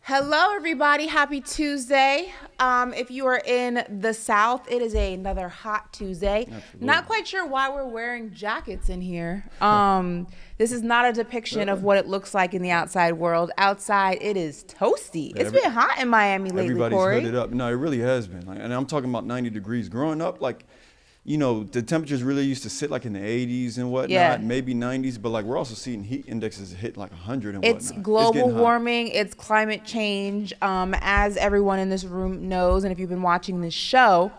Hello, everybody. Happy Tuesday. If you are in the South, it is another hot Tuesday. Absolutely. Not quite sure why we're wearing jackets in here. This is not a depiction of what it looks like in the outside world. Outside, it is toasty. It's been hot in Miami lately, Everybody's Corey. hooded up. No, it really has been. And I'm talking about 90 degrees. Growing up, the temperatures really used to sit like in the 80s and whatnot, Yeah. maybe 90s, but we're also seeing heat indexes hit like 100 and It's whatnot. global getting hot. warming. It's climate change. As everyone in this room knows, and if you've been watching this show,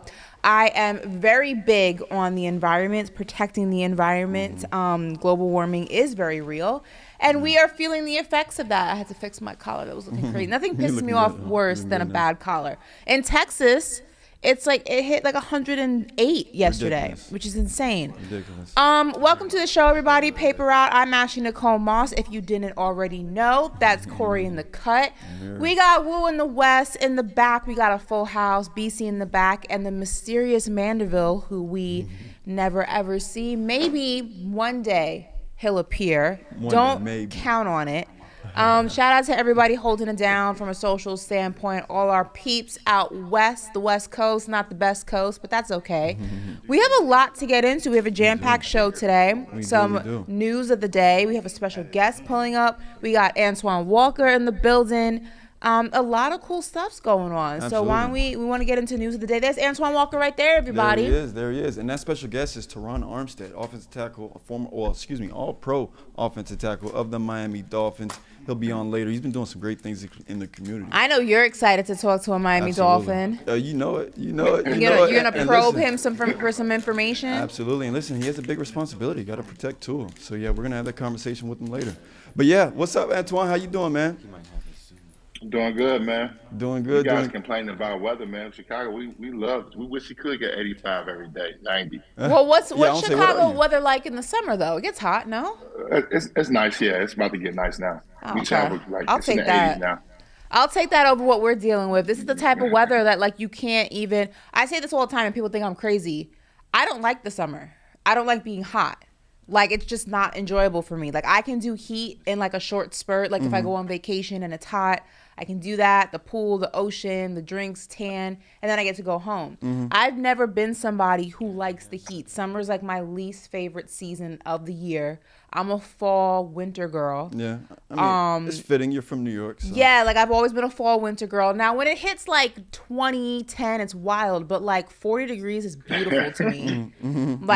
I am very big on the environment, protecting the environment. Global warming is very real, and we are feeling the effects of that. I had to fix my collar. That was looking crazy. Nothing pisses me off worse than a bad collar. In Texas, it's like it hit like 108 yesterday, Ridiculous. which is insane. Ridiculous. Welcome to the show, everybody. Paper out. I'm Ashley Nicole Moss. If you didn't already know, that's Corey in the cut. We got Woo in the West. In the back, we got a full house. BC in the back, and the mysterious Mandeville, who we never ever see. Maybe one day he'll appear. Don't count on it. Shout out to everybody holding it down from a social standpoint. All our peeps out west, the West Coast, not the best coast, but that's okay. We have a lot to get into. We have a jam-packed show today. Some news of the day. We have a special guest pulling up. We got Antoine Walker in the building. A lot of cool stuff's going on. Absolutely. So why don't we want to get into news of the day. There's Antoine Walker right there, everybody. There he is. And that special guest is Terron Armstead, offensive tackle, all-pro offensive tackle of the Miami Dolphins. He'll be on later. He's been doing some great things in the community. I know you're excited to talk to a Miami Dolphin. You know it. You're going to probe him for some information? Absolutely. And listen, he has a big responsibility. Got to protect Tua. So, yeah, we're going to have that conversation with him later. But, yeah, what's up, Antoine? How you doing, man? Doing good, man. Doing good. You guys complaining about weather, man. Chicago, we wish you could get 85 every day, 90. Well, what's Chicago weather like in the summer, though? It gets hot, no? It's nice, yeah. It's about to get nice now. Oh, okay. I'll take that. Now. I'll take that over what we're dealing with. This is the type of weather that, you can't even... I say this all the time, and people think I'm crazy. I don't like the summer. I don't like being hot. It's just not enjoyable for me. I can do heat in, a short spurt. If I go on vacation and it's hot, I can do that. The pool, the ocean, the drinks, tan, and then I get to go home. I've never been somebody who likes the heat. Summer's, my least favorite season of the year. I'm a fall, winter girl. Yeah. I mean, it's fitting. You're from New York. So. Yeah, I've always been a fall, winter girl. Now, when it hits, 20, 10, it's wild. But, 40 degrees is beautiful to me.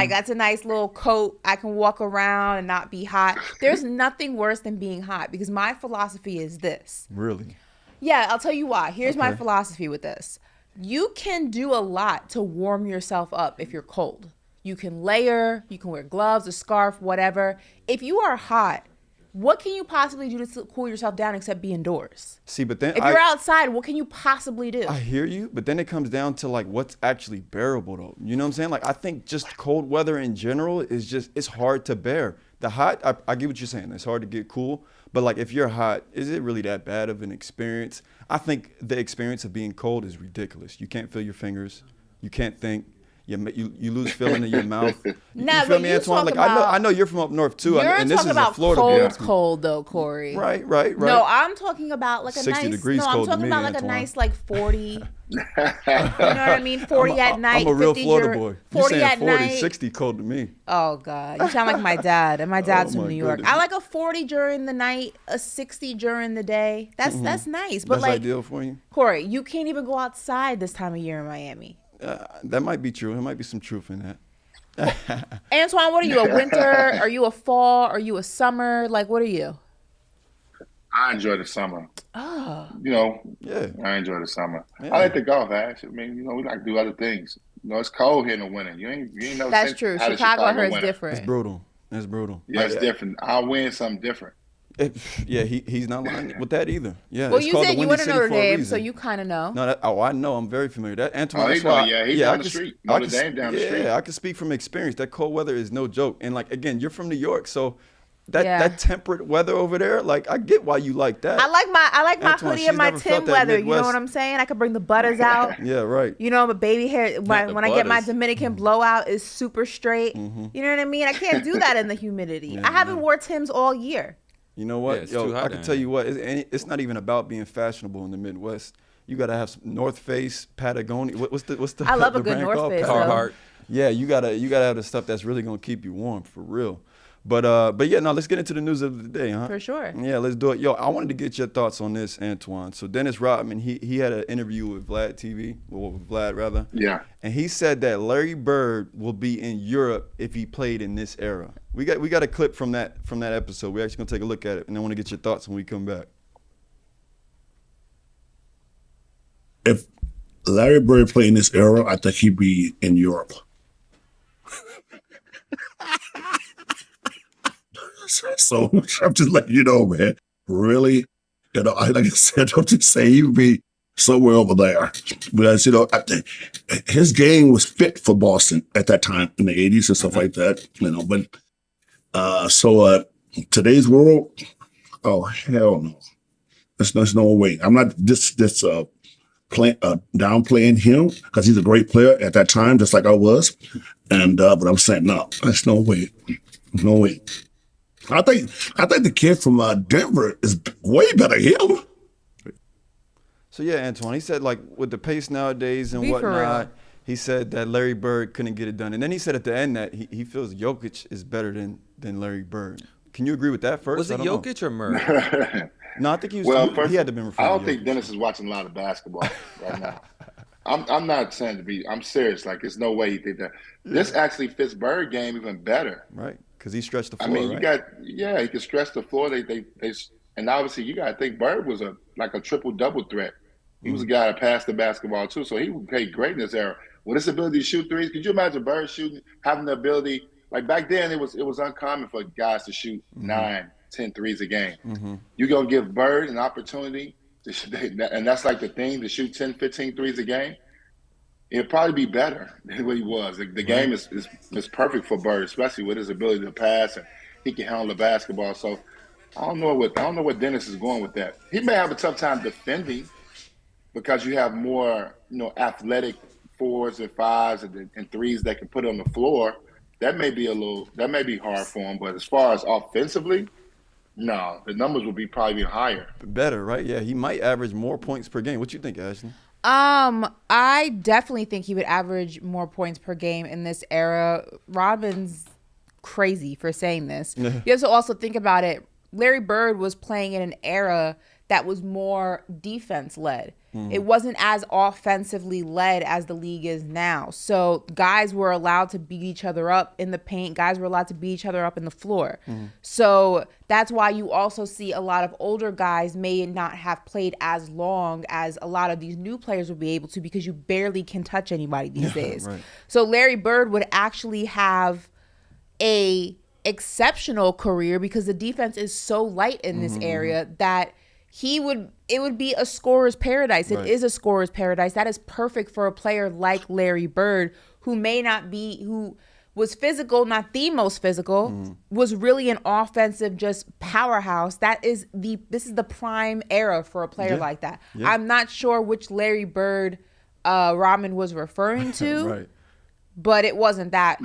That's a nice little coat. I can walk around and not be hot. There's nothing worse than being hot because my philosophy is this. Really? Yeah, I'll tell you why. Here's my philosophy with this. You can do a lot to warm yourself up if you're cold. You can layer, you can wear gloves, a scarf, whatever. If you are hot, what can you possibly do to cool yourself down except be indoors? See, but then if you're outside, what can you possibly do? I hear you, but then it comes down to what's actually bearable though. You know what I'm saying? I think just cold weather in general is it's hard to bear. The hot, I get what you're saying. It's hard to get cool, but if you're hot, is it really that bad of an experience? I think the experience of being cold is ridiculous. You can't feel your fingers. You can't think. You lose feeling in your mouth. You feel me, Antoine? I know you're from up north too, and this is a Florida. Cold though, Corey. Right. No, I'm talking about a 60 nice. degrees No, I'm cold to talking me, about Antoine. a nice 40. You know what I mean? 40 at night. I'm a real 50 Florida boy. 40 you saying at 40, night. 60 cold to me. Oh God, you sound like my dad, and my dad's from New York. goodness. I like a 40 during the night, a 60 during the day. That's nice. But That's ideal for you, Corey. You can't even go outside this time of year in Miami. That might be true. There might be some truth in that. Antoine, what are you, a winter? Are you a fall? Are you a summer? What are you? I enjoy the summer. Oh. Yeah. I enjoy the summer. Yeah. I like the golf, Ash. I mean, we like to do other things. It's cold here in the winter. You ain't never That's seen true. how the Chicago, I heard, is winter. different. It's brutal. Yeah, it's different. I'll win something different. He's not lying with that either. Yeah. Well, it's you called said the you Windy went to City Notre for a Dame, reason. so you kind of know. No, I know. I'm very familiar. That Antoine. He's down the street. Notre Dame down the street. Yeah, I can speak from experience. That cold weather is no joke. And again, you're from New York, so that temperate weather over there, I get why you like that. I like my Antoine, hoodie and my she's never Tim felt that weather. You know Midwest. what I'm saying? I could bring the butters out. Yeah, right. My baby hair. When I get my butters. Dominican blowout is super straight. You know what I mean? I can't do that in the humidity. I haven't wore Tims all year. You know what? Yeah, it's too hot I down can tell here. you what. It's not even about being fashionable in the Midwest. You gotta have some North Face, Patagonia. What's the? I love the a good brand North called? Face, though. Carhartt. Yeah, you gotta have the stuff that's really gonna keep you warm for real. But yeah, no, let's get into the news of the day, huh? For sure. Yeah, let's do it. Yo, I wanted to get your thoughts on this, Antoine. So Dennis Rodman, he had an interview with Vlad TV, or with Vlad rather. Yeah. And he said that Larry Bird will be in Europe if he played in this era. We got a clip from that episode. We're actually gonna take a look at it, and I want to get your thoughts when we come back. If Larry Bird played in this era, I think he'd be in Europe. So I'm just letting you know, man. Really, like I said, I'm just saying he would be somewhere over there because I think his game was fit for Boston at that time in the '80s and stuff like that. But today's world, oh hell no, there's no way. I'm not downplaying him because he's a great player at that time, just like I was. But I'm saying no, there's no way, no way. I think the kid from Denver is way better than him. So yeah, Antoine, he said like with the pace nowadays and Be for whatnot, real. he said that Larry Bird couldn't get it done. And then he said at the end that he feels Jokic is better than Larry Bird. Can you agree with that first? Was it I don't know. Jokic or Murray? No, I think he was. Well, first, he had to be referred I to don't think Jokic. Dennis is watching a lot of basketball right now. I'm not saying to be. I'm serious. Like, there's no way he did that. This actually fits Bird game even better. Right, because he stretched the I floor, mean, right? he could stretch the floor. They and obviously you got to think Bird was a triple double threat. He was a guy that passed the basketball too, so he would play great in this era. With his ability to shoot threes, could you imagine Bird having the ability? Like back then, it was uncommon for guys to shoot 9, 10 threes a game. You're gonna give Bird an opportunity to shoot, and that's like the thing, to shoot 10, 15 threes a game. It'd probably be better than what he was. The game is perfect for Bird, especially with his ability to pass, and he can handle the basketball. So I don't know what Dennis is going with that. He may have a tough time defending because you have more athletic 4s and 5s and 3s that can put on the floor. That may be hard for him. But as far as offensively, no, the numbers would probably be higher. Better, right? Yeah, he might average more points per game. What you think, Ashley? I definitely think he would average more points per game in this era. Rodman's crazy for saying this. You have to also think about it. Larry Bird was playing in an era that was more defense led. It wasn't as offensively led as the league is now. So guys were allowed to beat each other up in the paint. Guys were allowed to beat each other up in the floor. So that's why you also see a lot of older guys may not have played as long as a lot of these new players will be able to, because you barely can touch anybody these days. Right. So Larry Bird would actually have a exceptional career because the defense is so light in this area that it would be a scorer's paradise. It is a scorer's paradise. That is perfect for a player like Larry Bird, who was physical, not the most physical, was really an offensive just powerhouse. This is the prime era for a player like that. I'm not sure which Larry Bird Rodman was referring to. Right. But it wasn't that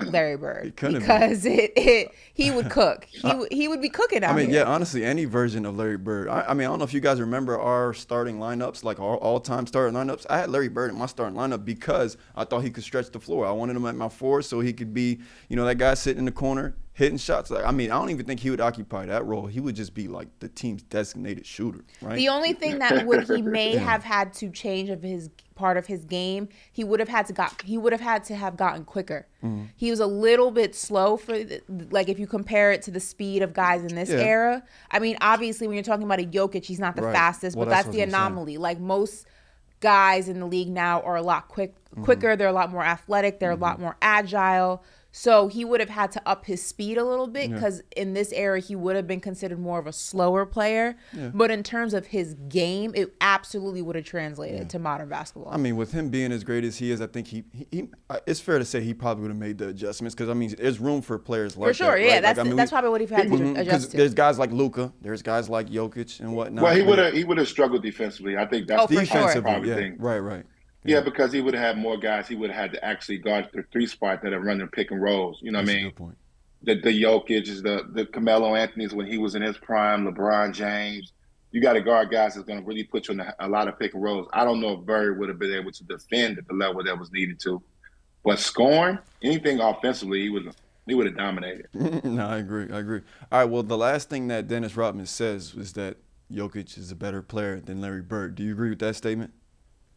Larry Bird, because he would cook. He would be cooking out here. Yeah, honestly, any version of Larry Bird. I don't know if you guys remember our starting lineups, like our all-time starting lineups. I had Larry Bird in my starting lineup because I thought he could stretch the floor. I wanted him at my 4 so he could be, that guy sitting in the corner hitting shots. I don't even think he would occupy that role. He would just be like the team's designated shooter, right? The only thing that he may have had to change of his part of his game, he would have had to have gotten quicker. He was a little bit slow for if you compare it to the speed of guys in this era. Obviously when you're talking about a Jokic, he's not the fastest, but that's the anomaly. Like most guys in the league now are a lot quicker. They're a lot more athletic. They're a lot more agile. So he would have had to up his speed a little bit, because in this era he would have been considered more of a slower player. But in terms of his game, it absolutely would have translated to modern basketball. With him being as great as he is, I think he it's fair to say he probably would have made the adjustments, because there's room for players like that. For sure, right? That's probably what he had to adjust to. There's guys like Luka, there's guys like Jokic and whatnot. Well, he would have struggled defensively. I think that's the defensively, thing. Right. Yeah, because he would have had more guys. He would have had to actually guard the 3 spot that are running pick and rolls. You know what I mean? That's a good point. the Jokic's, the Carmelo Anthony's when he was in his prime, LeBron James. You got to guard guys that's going to really put you in a lot of pick and rolls. I don't know if Bird would have been able to defend at the level that was needed to, but scoring anything offensively, he would have dominated. No, I agree. All right, well, the last thing that Dennis Rodman says was that Jokic is a better player than Larry Bird. Do you agree with that statement?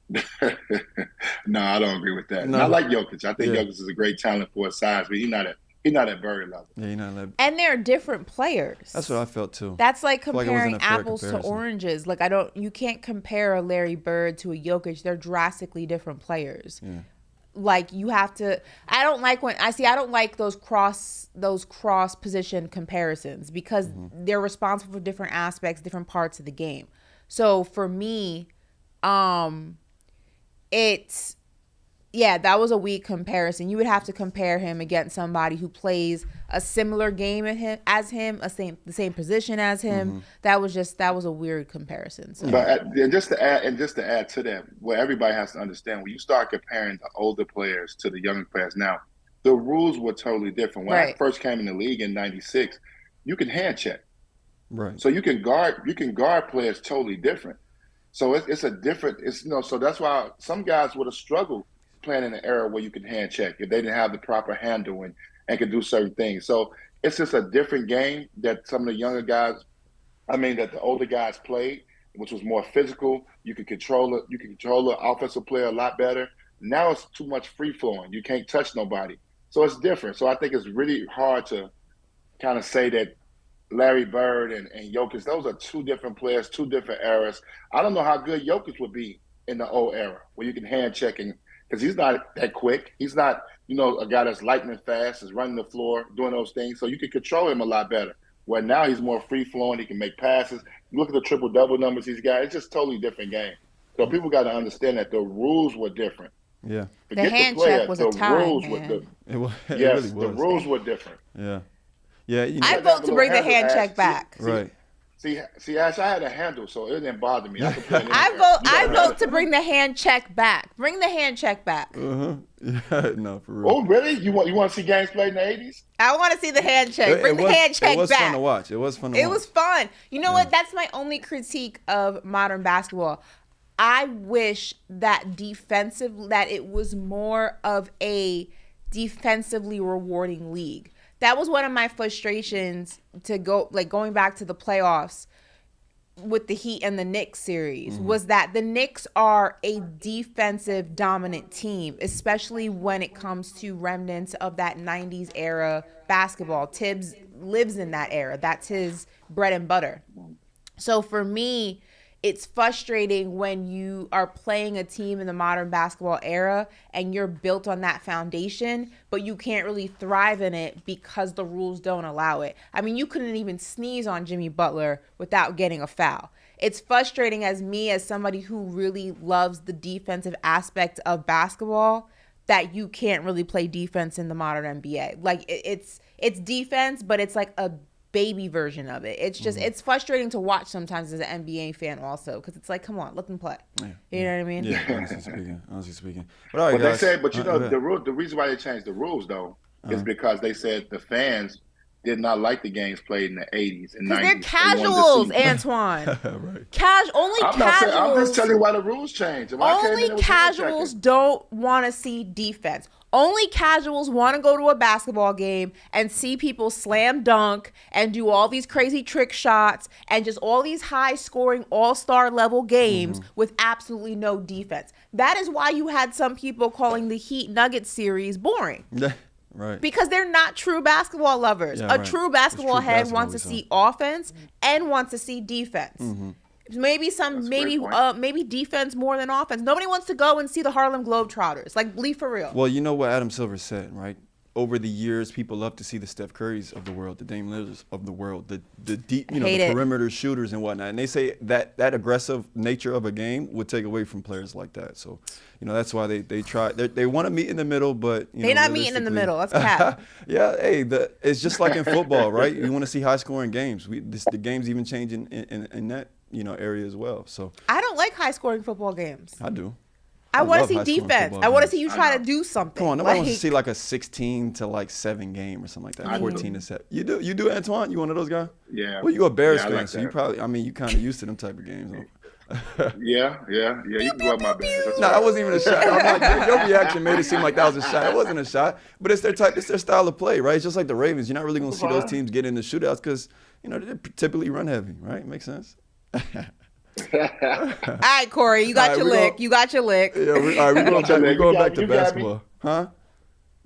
No, I don't agree with that. No. I like Jokic. I think Jokic is a great talent for his size, but he's not at Bird level. Yeah, he's not that. And they're different players. That's what I felt too. That's like I feel like it comparing wasn't a fair apples to comparison. oranges. Like you can't compare a Larry Bird to a Jokic. They're drastically different players. Yeah. Like you have to. I don't like those cross position comparisons because they're responsible for different aspects, different parts of the game. So for me, it's. Yeah, that was a weak comparison. You would have to compare him against somebody who plays a similar game as him, the same position as him. That was a weird comparison. So. But just to add to that, what everybody has to understand, when you start comparing the older players to the younger players now, the rules were totally different. When I first came in the league in '96, you can hand check, right? So you can guard players totally different. So it's a different. So that's why some guys would have struggled playing in an era where you can hand check if they didn't have the proper handle and could do certain things. So it's just a different game that some of the younger guys, that the older guys played, which was more physical. You could control it. You can control the offensive player a lot better. Now it's too much free flowing. You can't touch nobody. So it's different. So I think it's really hard to kind of say that Larry Bird and Jokic, those are two different players, two different eras. I don't know how good Jokic would be in the old era where you can hand check because he's not that quick. He's not, a guy that's lightning fast, is running the floor, doing those things. So you can control him a lot better. Where now he's more free-flowing. He can make passes. You look at the triple-double numbers he's got. It's just totally different game. So people got to understand that the rules were different. Yeah. The hand check was a time, man. It yes, really was. The rules were different. Yeah. Yeah. I vote to bring the hand check back. Right. See, Ash, I had a handle, so it didn't bother me. I vote to bring the hand check back. Bring the hand check back. Yeah, no, for real. Oh, really? You want to see games played in the 80s? I want to see the hand check. Bring the hand check back. It was fun to watch. It was fun. You know what? That's my only critique of modern basketball. I wish that it was more of a defensively rewarding league. That was one of my frustrations going back to the playoffs with the Heat and the Knicks series, was that the Knicks are a defensive dominant team, especially when it comes to remnants of that 90s era basketball. Tibbs lives in that era. That's his bread and butter. So for me, it's frustrating when you are playing a team in the modern basketball era and you're built on that foundation, but you can't really thrive in it because the rules don't allow it. I mean, you couldn't even sneeze on Jimmy Butler without getting a foul. It's frustrating as somebody who really loves the defensive aspect of basketball, that you can't really play defense in the modern NBA. Like it's defense, but it's like a baby version of it. It's just it's frustrating to watch sometimes as an NBA fan also, because it's like, come on, let them play. You know what I mean? Yeah, honestly speaking. But all right, guys. They said, the reason why they changed the rules though is because they said the fans did not like the games played in the 80s and 90s. Because they're casuals, Antoine. Right. Only casuals. I'm just telling you why the rules changed. Only casuals don't want to see defense. Only casuals want to go to a basketball game and see people slam dunk and do all these crazy trick shots and just all these high-scoring all-star level games with absolutely no defense. That is why you had some people calling the Heat Nuggets series boring. Right. Because they're not true basketball lovers. Yeah, a true basketball head wants to see offense and wants to see defense. Maybe maybe defense more than offense. Nobody wants to go and see the Harlem Globetrotters. Like, be for real. Well, you know what Adam Silver said, right? Over the years, people love to see the Steph Currys of the world, the Damian Lillards of the world, the deep, the perimeter shooters and whatnot. And they say that aggressive nature of a game would take away from players like that. So, that's why they try. They want to meet in the middle, but they're not meeting in the middle. That's cap. Yeah, hey, it's just like in football, right? You want to see high scoring games. The games even change in that area as well. So I don't like high scoring football games. I do. I want to love see high-scoring defense. football I want to games. see you try to do something. Come on, nobody wants to see like a 16 to like 7 game or something like that. 14 to 7. You do, Antoine? You one of those guys? Yeah. Well, you a Bears Yeah, I fan, like so you that. probably. I mean, you kind of used to them type of games. Huh? Yeah. You can go up my Bears. That's No, right. that wasn't even a shot. I'm like, your reaction made it seem like that was a shot. It wasn't a shot, but it's their style of play, right? It's just like the Ravens. You're not really gonna see those teams get into shootouts because they're typically run heavy, right? Makes sense. All right, Corey, you got your lick. You got your lick. Yeah, we're going back to basketball, huh?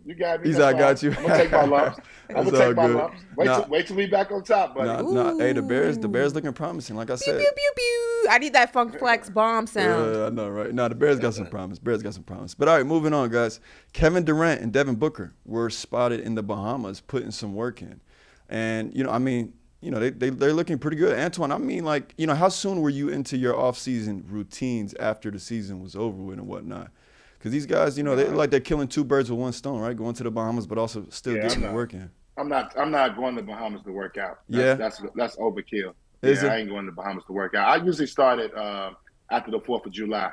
You got me. He's I got you. I'm gonna take my lumps. I'm gonna take my good. lumps. Wait till we back on top, buddy. Nah. Hey, the Bears looking promising. Like I said. Pew, pew, pew. I need that funk flex bomb sound. I know, right? No, the Bears got some promise. But all right, moving on, guys. Kevin Durant and Devin Booker were spotted in the Bahamas putting some work in, and they're looking pretty good. Antoine, I mean, like, how soon were you into your off-season routines after the season was over with and whatnot? Because these guys, they're killing two birds with one stone, right? Going to the Bahamas, but also still getting the work in. I'm not going to the Bahamas to work out. That's overkill. I ain't going to the Bahamas to work out. I usually started after the 4th of July.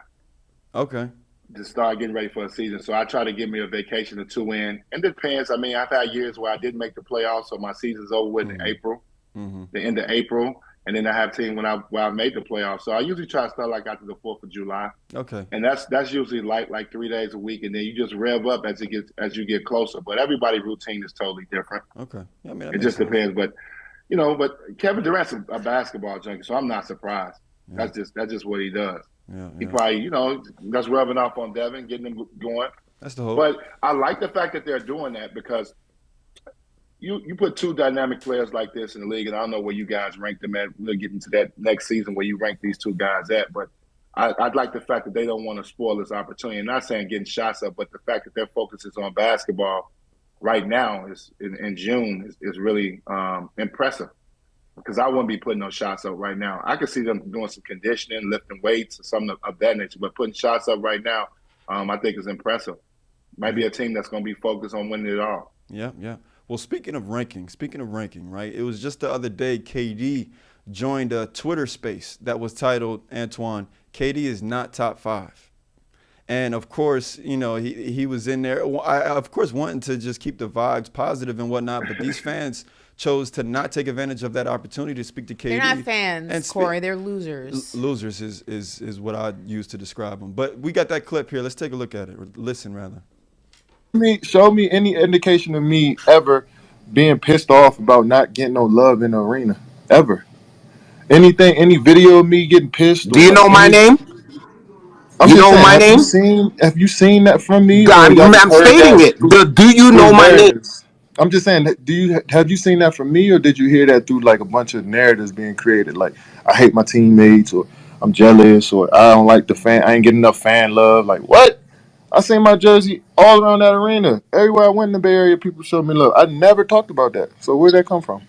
Okay. To start getting ready for a season. So I try to give me a vacation or two in. And it depends. I mean, I've had years where I didn't make the playoffs, so my season's over with in April, the end of April. And then I have team when I made the playoffs. So I usually try to start like after the 4th of July. Okay. And that's usually like 3 days a week, and then you just rev up as you get closer. But everybody's routine is totally different. Okay. Yeah, I mean, it just depends. But but Kevin Durant's a basketball junkie, so I'm not surprised. Yeah. That's just what he does. Yeah. He probably that's rubbing off on Devin, getting him going. That's the hope. But I like the fact that they're doing that because you put two dynamic players like this in the league, and I don't know where you guys rank them at. We'll get into that next season where you rank these two guys at. But I'd like the fact that they don't want to spoil this opportunity. I'm not saying getting shots up, but the fact that their focus is on basketball right now is in June is really impressive. Because I wouldn't be putting those shots up right now. I could see them doing some conditioning, lifting weights, or something of that nature. But putting shots up right now, I think is impressive. Might be a team that's going to be focused on winning it all. Yeah. Well, speaking of ranking, right? It was just the other day KD joined a Twitter space that was titled, Antoine, KD is not top 5. And, of course, he was in there, of course, wanting to just keep the vibes positive and whatnot. But these fans chose to not take advantage of that opportunity to speak to KD. They're not fans, Corey. They're losers. Losers is what I'd use to describe them. But we got that clip here. Let's take a look at it. Or listen, rather. Show me any indication of me ever being pissed off about not getting no love in the arena. Ever. Any video of me getting pissed? Do you know my name? You know my name? Have you seen that from me? I'm stating it. Do you know my name? I'm just saying, have you seen that from me, or did you hear that through like a bunch of narratives being created? Like, I hate my teammates, or I'm jealous, or I don't like I ain't getting enough fan love. Like, what? I seen my jersey all around that arena. Everywhere I went in the Bay Area, people showed me love. I never talked about that. So where'd that come from?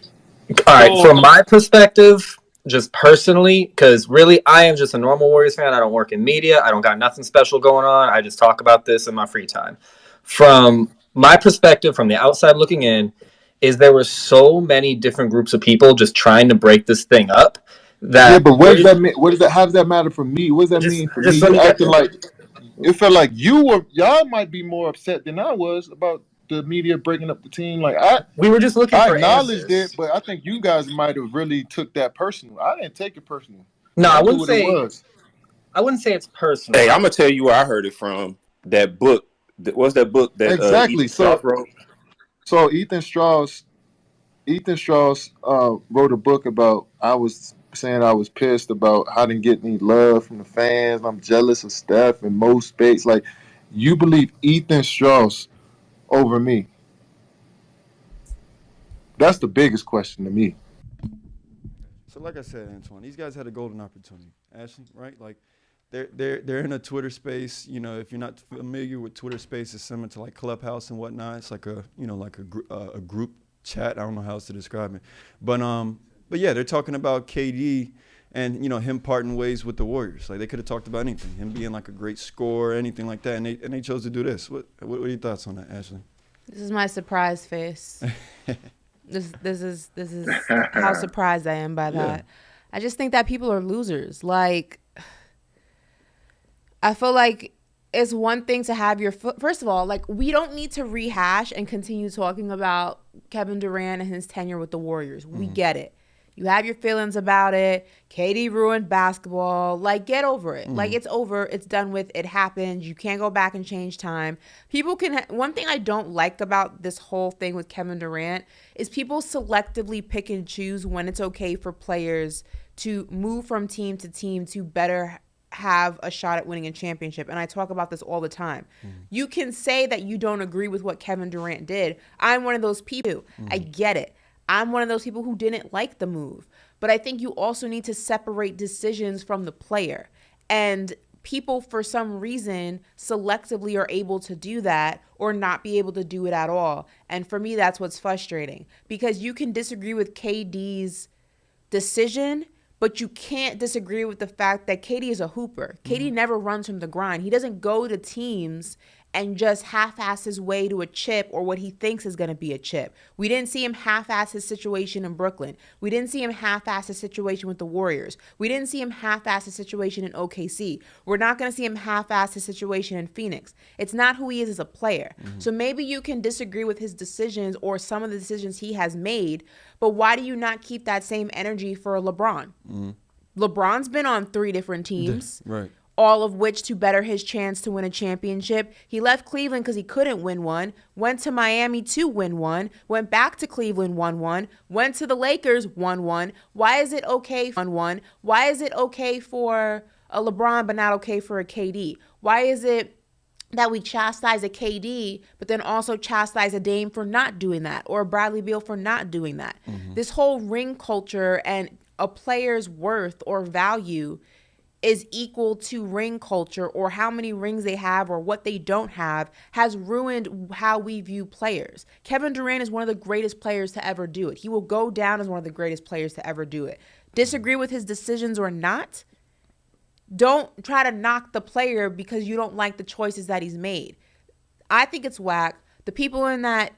All right, from my perspective, just personally, because really I am just a normal Warriors fan. I don't work in media. I don't got nothing special going on. I just talk about this in my free time. From my perspective, from the outside looking in, is there were so many different groups of people just trying to break this thing up. But what does that mean? How does that matter for me? What does that mean for me? You acting like it felt like y'all might be more upset than I was about the media breaking up the team. Like we were just looking. I acknowledged it, but I think you guys might have really took that personal. I didn't take it personal. No, I wouldn't say. I wouldn't say it's personal. Hey, I'm gonna tell you where I heard it from. That book. What's that book that exactly? Ethan wrote? So Ethan Strauss wrote a book about. I was saying I was pissed about how I didn't get any love from the fans. I'm jealous of Steph and Mo Spates. Like, you believe Ethan Strauss over me? That's the biggest question to me. So, like I said, Antoine, these guys had a golden opportunity. Ashley, right? Like, they're in a Twitter space. If you're not familiar with Twitter space, it's similar to like Clubhouse and whatnot. It's like a group chat. I don't know how else to describe it, but yeah, they're talking about KD and him parting ways with the Warriors. Like, they could have talked about anything, him being like a great scorer, anything like that, and they chose to do this. What are your thoughts on that, Ashley? This is my surprise face. This is how surprised I am by that. Yeah. I just think that people are losers. Like, I feel like it's one thing to have your first of all, like, we don't need to rehash and continue talking about Kevin Durant and his tenure with the Warriors. We get it. You have your feelings about it. KD ruined basketball. Like, get over it. Like, it's over. It's done with. It happened. You can't go back and change time. People can. One thing I don't like about this whole thing with Kevin Durant is people selectively pick and choose when it's okay for players to move from team to team to better have a shot at winning a championship. And I talk about this all the time. You can say that you don't agree with what Kevin Durant did. I'm one of those people. I get it. I'm one of those people who didn't like the move. But I think you also need to separate decisions from the player. And people, for some reason, selectively are able to do that or not be able to do it at all. And for me, that's what's frustrating. Because you can disagree with KD's decision, but you can't disagree with the fact that KD is a hooper. KD never runs from the grind. He doesn't go to teams and just half-ass his way to a chip or what he thinks is going to be a chip. We didn't see him half-ass his situation in Brooklyn. We didn't see him half-ass his situation with the Warriors. We didn't see him half-ass his situation in OKC. We're not going to see him half-ass his situation in Phoenix. It's not who he is as a player. So maybe you can disagree with his decisions or some of the decisions he has made, but why do you not keep that same energy for LeBron? LeBron's been on 3 different teams. Right. All of which to better his chance to win a championship. He left Cleveland because he couldn't win one, went to Miami to win one, went back to Cleveland, won one, went to the Lakers, won one. Why is it okay for one? Why is it okay for a LeBron but not okay for a KD? Why is it that we chastise a KD but then also chastise a Dame for not doing that or a Bradley Beal for not doing that? This whole ring culture and a player's worth or value is equal to ring culture or how many rings they have or what they don't have has ruined how we view players. Kevin Durant is one of the greatest players to ever do it. He will go down as one of the greatest players to ever do it. Disagree with his decisions or not, don't try to knock the player because you don't like the choices that he's made. I think it's whack. The people in that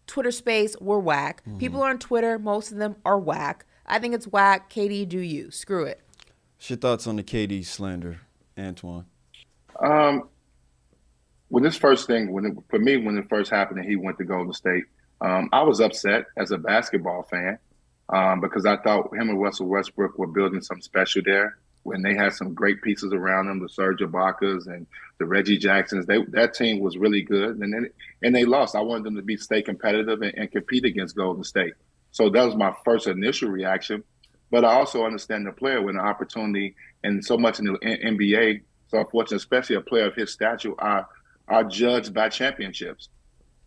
Twitter space were whack. People on Twitter, most of them are whack. I think it's whack. KD, do you. Screw it. What's your thoughts on the KD slander, Antoine? When this first thing, when it first happened and he went to Golden State, I was upset as a basketball fan because I thought him and Russell Westbrook were building something special there when they had some great pieces around them, the Serge Ibakas and the Reggie Jacksons. That team was really good, and they lost. I wanted them to stay competitive and compete against Golden State. So that was my first initial reaction. But I also understand the player when the opportunity, and so much in the NBA, so unfortunately, especially a player of his stature, are judged by championships.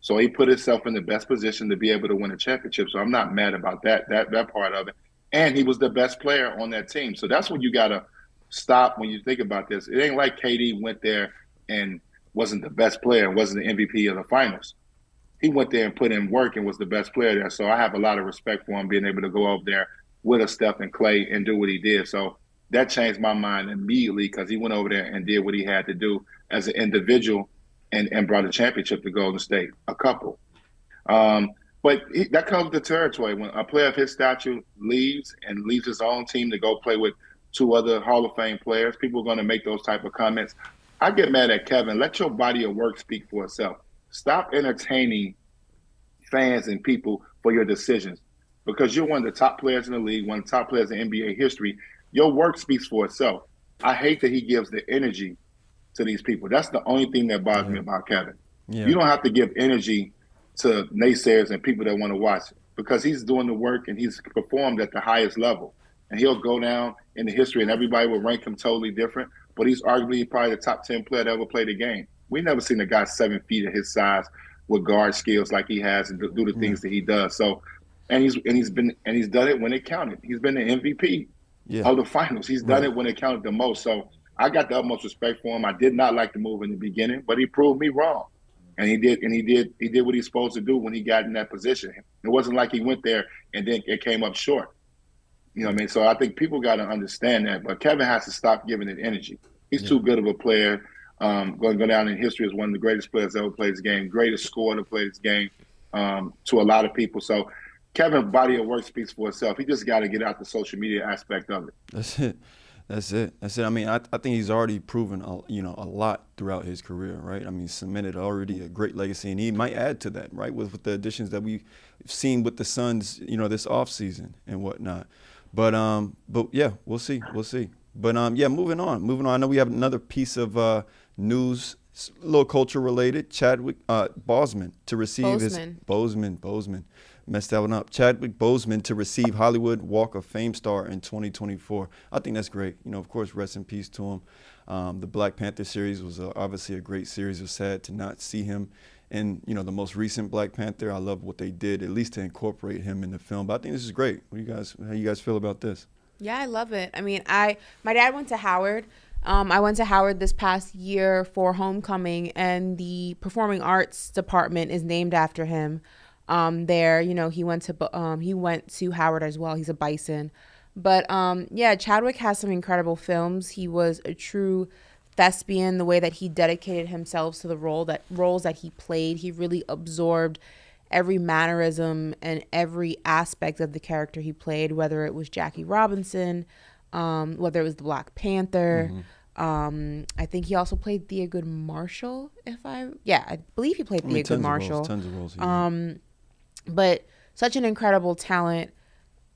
So he put himself in the best position to be able to win a championship. So I'm not mad about that part of it. And he was the best player on that team. So that's when you got to stop when you think about this. It ain't like KD went there and wasn't the best player, wasn't the MVP of the finals. He went there and put in work and was the best player there. So I have a lot of respect for him being able to go over there with a Steph and Clay and do what he did. So that changed my mind immediately because he went over there and did what he had to do as an individual and brought a championship to Golden State, a couple. But that comes with the territory. When a player of his stature leaves his own team to go play with 2 other Hall of Fame players, people are going to make those type of comments. I get mad at Kevin. Let your body of work speak for itself. Stop entertaining fans and people for your decisions. Because you're one of the top players in the league, one of the top players in NBA history. Your work speaks for itself. I hate that he gives the energy to these people. That's the only thing that bothers me about Kevin. Yeah. You don't have to give energy to naysayers and people that want to watch because he's doing the work and he's performed at the highest level. And he'll go down in the history and everybody will rank him totally different, but he's arguably probably the top 10 player that ever played the game. We've never seen a guy 7 feet at his size with guard skills like he has and do the things that he does. So, and he's done it when it counted. He's been the MVP of the finals. He's done it when it counted the most. So I got the utmost respect for him. I did not like the move in the beginning, but he proved me wrong. And he did what he's supposed to do when he got in that position. It wasn't like he went there and then it came up short. You know what I mean? So I think people got to understand that. But Kevin has to stop giving it energy. He's too good of a player. Going to go down in history as one of the greatest players that ever played this game, greatest scorer to play this game to a lot of people. So Kevin's body of work speaks for itself. He just got to get out the social media aspect of it. That's it. That's it. That's it. I mean, I think he's already proven a lot throughout his career, right? I mean, cemented already a great legacy, and he might add to that, right? With the additions that we've seen with the Suns, this offseason and whatnot. But yeah, we'll see. But yeah, moving on. I know we have another piece of news, a little culture related. Chadwick Boseman to receive Boseman. Messed that one up. Chadwick Boseman to receive Hollywood Walk of Fame star in 2024. I think that's great. Of course, rest in peace to him. The Black Panther series was obviously a great series. It was sad to not see him in, the most recent Black Panther. I love what they did, at least to incorporate him in the film. But I think this is great. How you guys feel about this? Yeah, I love it. I mean, my dad went to Howard. I went to Howard this past year for homecoming, and the performing arts department is named after him. There, he went to Howard as well. He's a Bison. But yeah, Chadwick has some incredible films. He was a true thespian, the way that he dedicated himself to the roles that he played. He really absorbed every mannerism and every aspect of the character he played, whether it was Jackie Robinson, whether it was the Black Panther. I think he also played Thurgood Marshall. I believe he played Thurgood Marshall. Tons of roles. But such an incredible talent.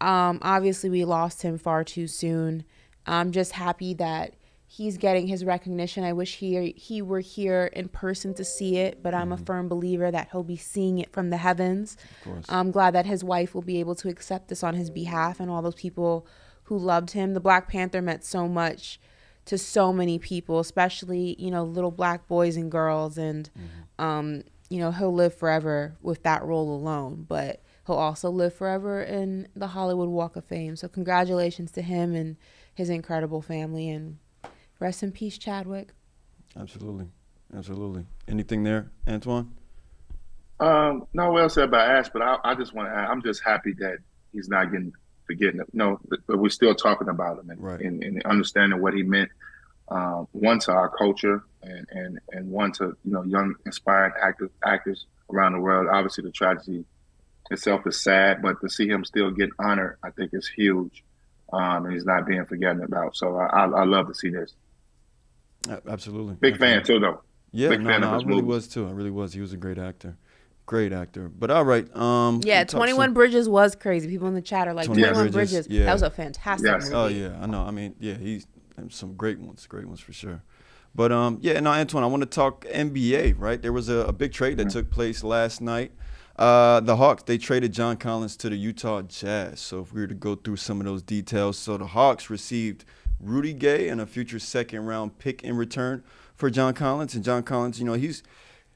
Obviously, we lost him far too soon. I'm just happy that he's getting his recognition. I wish he were here in person to see it, but I'm a firm believer that he'll be seeing it from the heavens. Of course. I'm glad that his wife will be able to accept this on his behalf, and all those people who loved him. The Black Panther meant so much to so many people, especially, little black boys and girls, and he'll live forever with that role alone, but he'll also live forever in the Hollywood Walk of Fame. So congratulations to him and his incredible family, and rest in peace, Chadwick. Absolutely. Anything there, Antoine? No, well said by Ash, but I just want to add, I'm just happy that he's not forgetting it. No, but we're still talking about him and understanding what he meant, one to our culture and one to young inspiring actors around the world. Obviously, the tragedy itself is sad, but to see him still get honored, I think is huge, and he's not being forgotten about. So I love to see this. Absolutely. Big fan too, though. Yeah, Big fan of I his really movie. was too. I really was. He was a great actor. But all right. Yeah, 21 Bridges was crazy. People in the chat are like, 21 Bridges. Yeah. That was a fantastic movie. Oh yeah, I know. I mean, yeah, he's some great ones for sure. But Antoine, I want to talk NBA. Right, there was a big trade that took place last night. The Hawks, they traded John Collins to the Utah Jazz. So if we were to go through some of those details, so the Hawks received Rudy Gay and a future second-round pick in return for John Collins. And John Collins,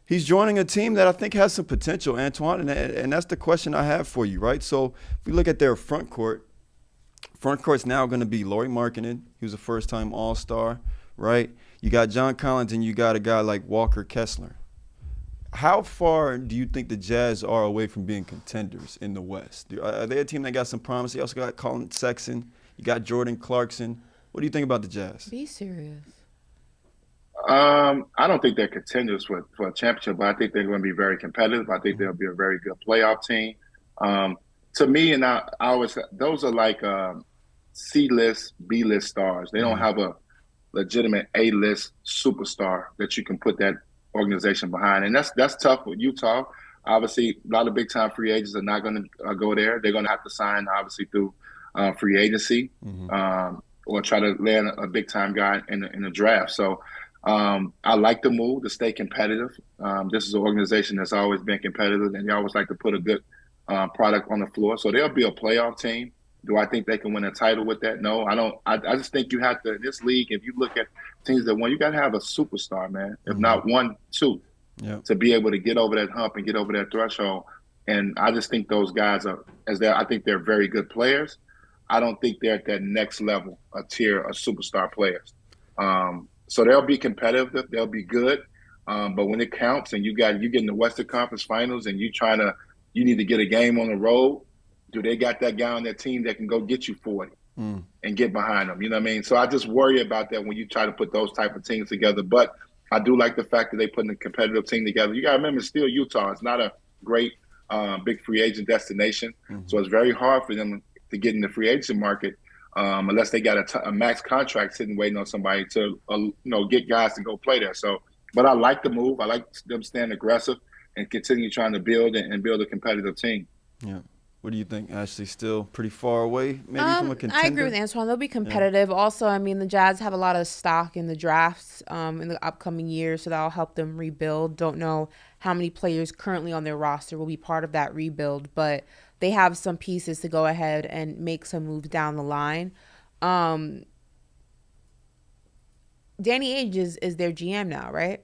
he's joining a team that I think has some potential, Antoine, and that's the question I have for you, right? So if we look at their front court's now going to be Lauri Markkanen. He was a first-time All-Star, right? You got John Collins, and you got a guy like Walker Kessler. How far do you think the Jazz are away from being contenders in the West? Are they a team that got some promise? You also got Colin Sexton. You got Jordan Clarkson. What do you think about the Jazz? Be serious. I don't think they're contenders for a championship, but I think they're going to be very competitive. I think they'll be a very good playoff team. To me, and I always, those are like C-list, B-list stars. They don't have a legitimate A-list superstar that you can put that organization behind, and that's tough with Utah. Obviously, a lot of big-time free agents are not going to go there. They're going to have to sign, obviously, through free agency or try to land a big-time guy in the draft. So I like the move to stay competitive. This is an organization that's always been competitive, and they always like to put a good product on the floor. So they'll be a playoff team. Do I think they can win a title with that? No, I don't. I just think you have to, in this league, if you look at teams that won, you got to have a superstar, man, if not one, two, to be able to get over that hump and get over that threshold. And I just think those guys I think they're very good players. I don't think they're at that next level, a tier of superstar players. So they'll be competitive. They'll be good. But when it counts and you get in the Western Conference Finals and you need to get a game on the road, do they got that guy on their team that can go get you 40 and get behind them? You know what I mean? So I just worry about that when you try to put those type of teams together. But I do like the fact that they put a competitive team together. You got to remember, it's still Utah. It's not a great big free agent destination. So it's very hard for them to get in the free agent market unless they got a max contract sitting waiting on somebody to get guys to go play there. So, but I like the move. I like them staying aggressive and continue trying to build and build a competitive team. Yeah. What do you think, Ashley? Still pretty far away, maybe from a contender? I agree with Antoine. They'll be competitive. Yeah. Also, I mean, the Jazz have a lot of stock in the drafts in the upcoming years, so that'll help them rebuild. Don't know how many players currently on their roster will be part of that rebuild, but they have some pieces to go ahead and make some moves down the line. Danny Ainge is their GM now, right?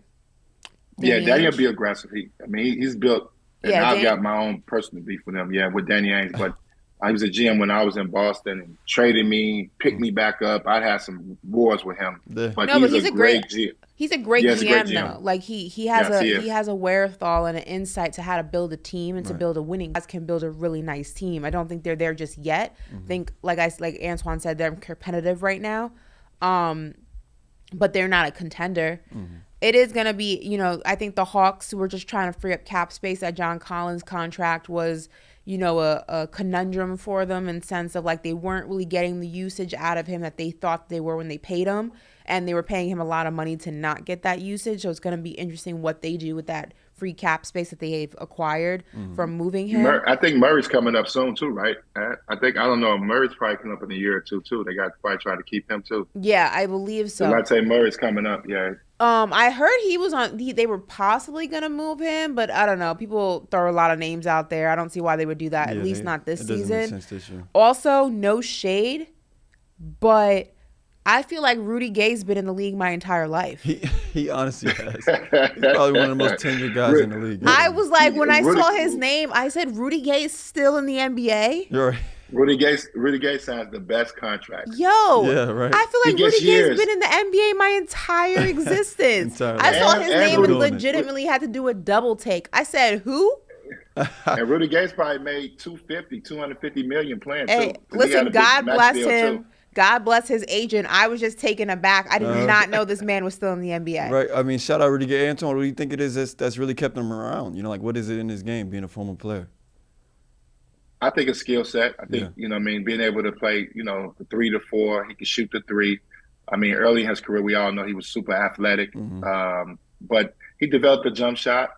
Danny will be aggressive. He's built. And I've got my own personal beef with him, with Danny Ainge. But I was a GM when I was in Boston and traded me, picked me back up. I'd had some wars with him. But he's a great GM. He's a great GM though. Like he has a wherewithal and an insight to how to build a team and to build a winning. Guys can build a really nice team. I don't think they're there just yet. I think like Antoine said, they're competitive right now, but they're not a contender. It is going to be, I think the Hawks were just trying to free up cap space. That John Collins contract was, a conundrum for them in sense of like they weren't really getting the usage out of him that they thought they were when they paid him. And they were paying him a lot of money to not get that usage. So it's going to be interesting what they do with that free cap space that they've acquired from moving him. I think Murray's coming up soon too, right? I don't know. Murray's probably coming up in a year or two too. They got to probably try to keep him too. Yeah, I believe so. I'd say Murray's coming up, yeah. I heard he was they were possibly going to move him, but I don't know. People throw a lot of names out there. I don't see why they would do that, at least not this season. Doesn't make sense this year. Also, no shade, but I feel like Rudy Gay's been in the league my entire life. He honestly has. He's probably one of the most tenured guys in the league. I was like, when I saw his name, I said, Rudy Gay is still in the NBA? You're right. Rudy Gay signs the best contract. Yo, yeah, right. I feel like Rudy Gay's been in the NBA my entire existence. I saw his name and legitimately had to do a double take. I said, who? And Rudy Gay's probably made $250 million playing hey, too. Listen, God bless him. God bless his agent. I was just taken aback. I did not know this man was still in the NBA. Right. I mean, shout out Rudy Gay. Antoine, what do you think it is that's really kept him around? What is it in his game being a former player? I think a skill set. I think, being able to play, the 3 to 4, he can shoot the 3. Early in his career, we all know he was super athletic. But he developed a jump shot.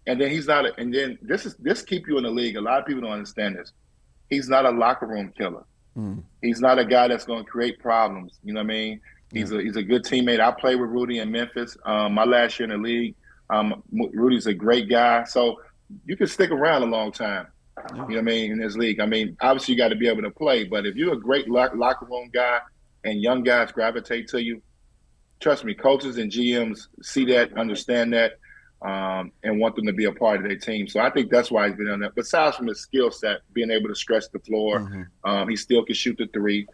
And then this keep you in the league. A lot of people don't understand this. He's not a locker room killer. He's not a guy that's going to create problems. You know what I mean? He's a good teammate. I played with Rudy in Memphis. My last year in the league, Rudy's a great guy. So you can stick around a long time. You know what I mean? In this league. Obviously you got to be able to play, but if you're a great locker room guy and young guys gravitate to you, trust me, coaches and GMs see that, understand that, and want them to be a part of their team. So I think that's why he's been on that. Besides from his skill set, being able to stretch the floor, he still can shoot the 3.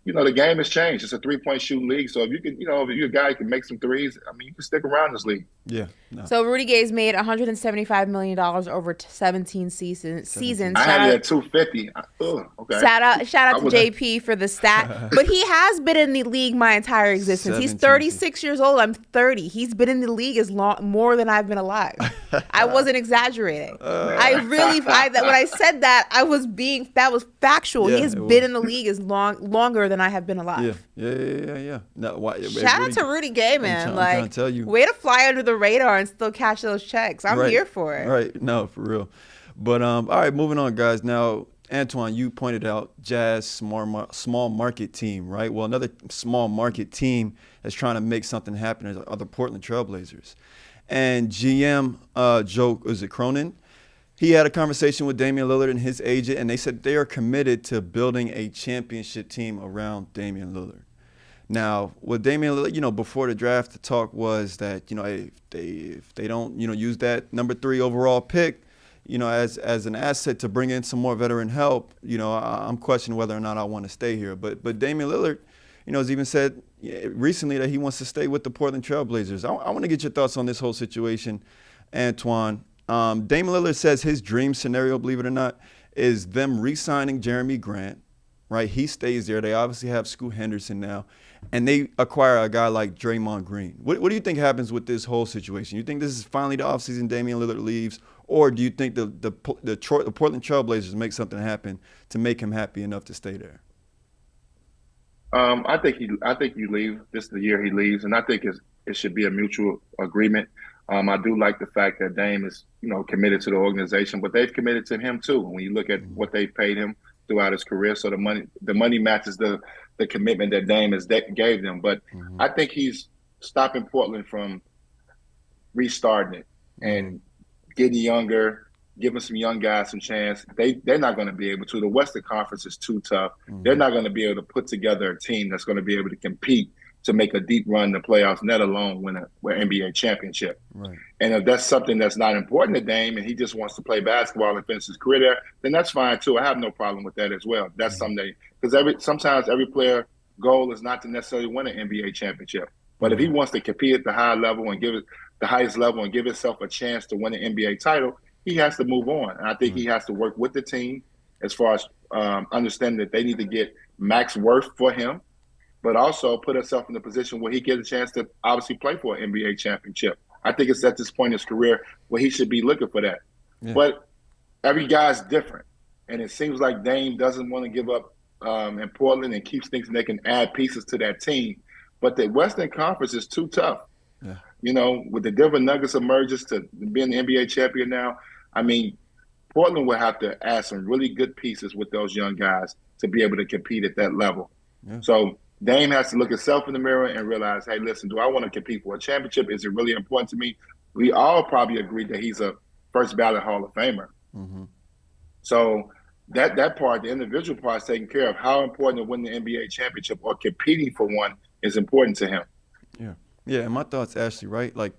The game has changed. It's a 3-point shooting league. So if you can, if you're a guy who can make some threes, you can stick around this league. Yeah. No. So Rudy Gay's made $175 million over 17 seasons. I had it at 250. Okay. Shout out to JP for the stat. But he has been in the league my entire existence. He's 36 years old. I'm 30. He's been in the league more than I've been alive. I wasn't exaggerating. When I said that, that was factual. He has been in the league longer than I have been alive. Yeah. No, Shout out to Rudy Gay, man. I'm trying to tell you. Way to fly under the radar and still catch those checks. I'm here for it. Right. No, for real. But all right, moving on, guys. Now, Antoine, you pointed out Jazz small market team, right? Well, another small market team that's trying to make something happen are the Portland Trailblazers. And GM Joe Cronin, he had a conversation with Damian Lillard and his agent, and they said they are committed to building a championship team around Damian Lillard. Now, with Damian Lillard, before the draft, the talk was that, if they don't, use that number 3 overall pick, as an asset to bring in some more veteran help, I'm questioning whether or not I want to stay here. But Damian Lillard, has even said recently that he wants to stay with the Portland Trailblazers. I want to get your thoughts on this whole situation, Antoine. Damian Lillard says his dream scenario, believe it or not, is them re-signing Jeremy Grant, right? He stays there. They obviously have Scoot Henderson now, and they acquire a guy like Draymond Green. What do you think happens with this whole situation? You think this is finally the offseason, Damian Lillard leaves, or do you think the Portland Trailblazers make something happen to make him happy enough to stay there? I think you leave. This is the year he leaves, and I think it should be a mutual agreement. I do like the fact that Dame is, committed to the organization, but they've committed to him too. When you look at what they paid him throughout his career, so the money matches the commitment that Dame gave them. But I think he's stopping Portland from restarting it and getting younger, giving some young guys some chance. They're not going to be able to. The Western Conference is too tough. They're not going to be able to put together a team that's going to be able to compete to make a deep run in the playoffs, let alone win an NBA championship. Right. And if that's something that's not important to Dame and he just wants to play basketball and finish his career there, then that's fine too. I have no problem with that as well. That's something because sometimes every player goal is not to necessarily win an NBA championship. But if he wants to compete at the high level and give it the highest level and give himself a chance to win an NBA title, he has to move on. And I think he has to work with the team as far as understanding that they need to get max worth for him, but also put himself in a position where he gets a chance to obviously play for an NBA championship. I think it's at this point in his career where he should be looking for that. Yeah. But every guy's different. And it seems like Dame doesn't want to give up in Portland and keeps thinking they can add pieces to that team. But the Western Conference is too tough. Yeah. With the Denver Nuggets emergence to being the NBA champion now, I mean, Portland will have to add some really good pieces with those young guys to be able to compete at that level. Yeah. So Dame has to look himself in the mirror and realize, hey, listen, do I want to compete for a championship? Is it really important to me? We all probably agree that he's a first ballot Hall of Famer. Mm-hmm. So that part, the individual part, is taken care of. How important to win the NBA championship or competing for one is important to him. Yeah. Yeah, and my thoughts, Ashley, right? Like,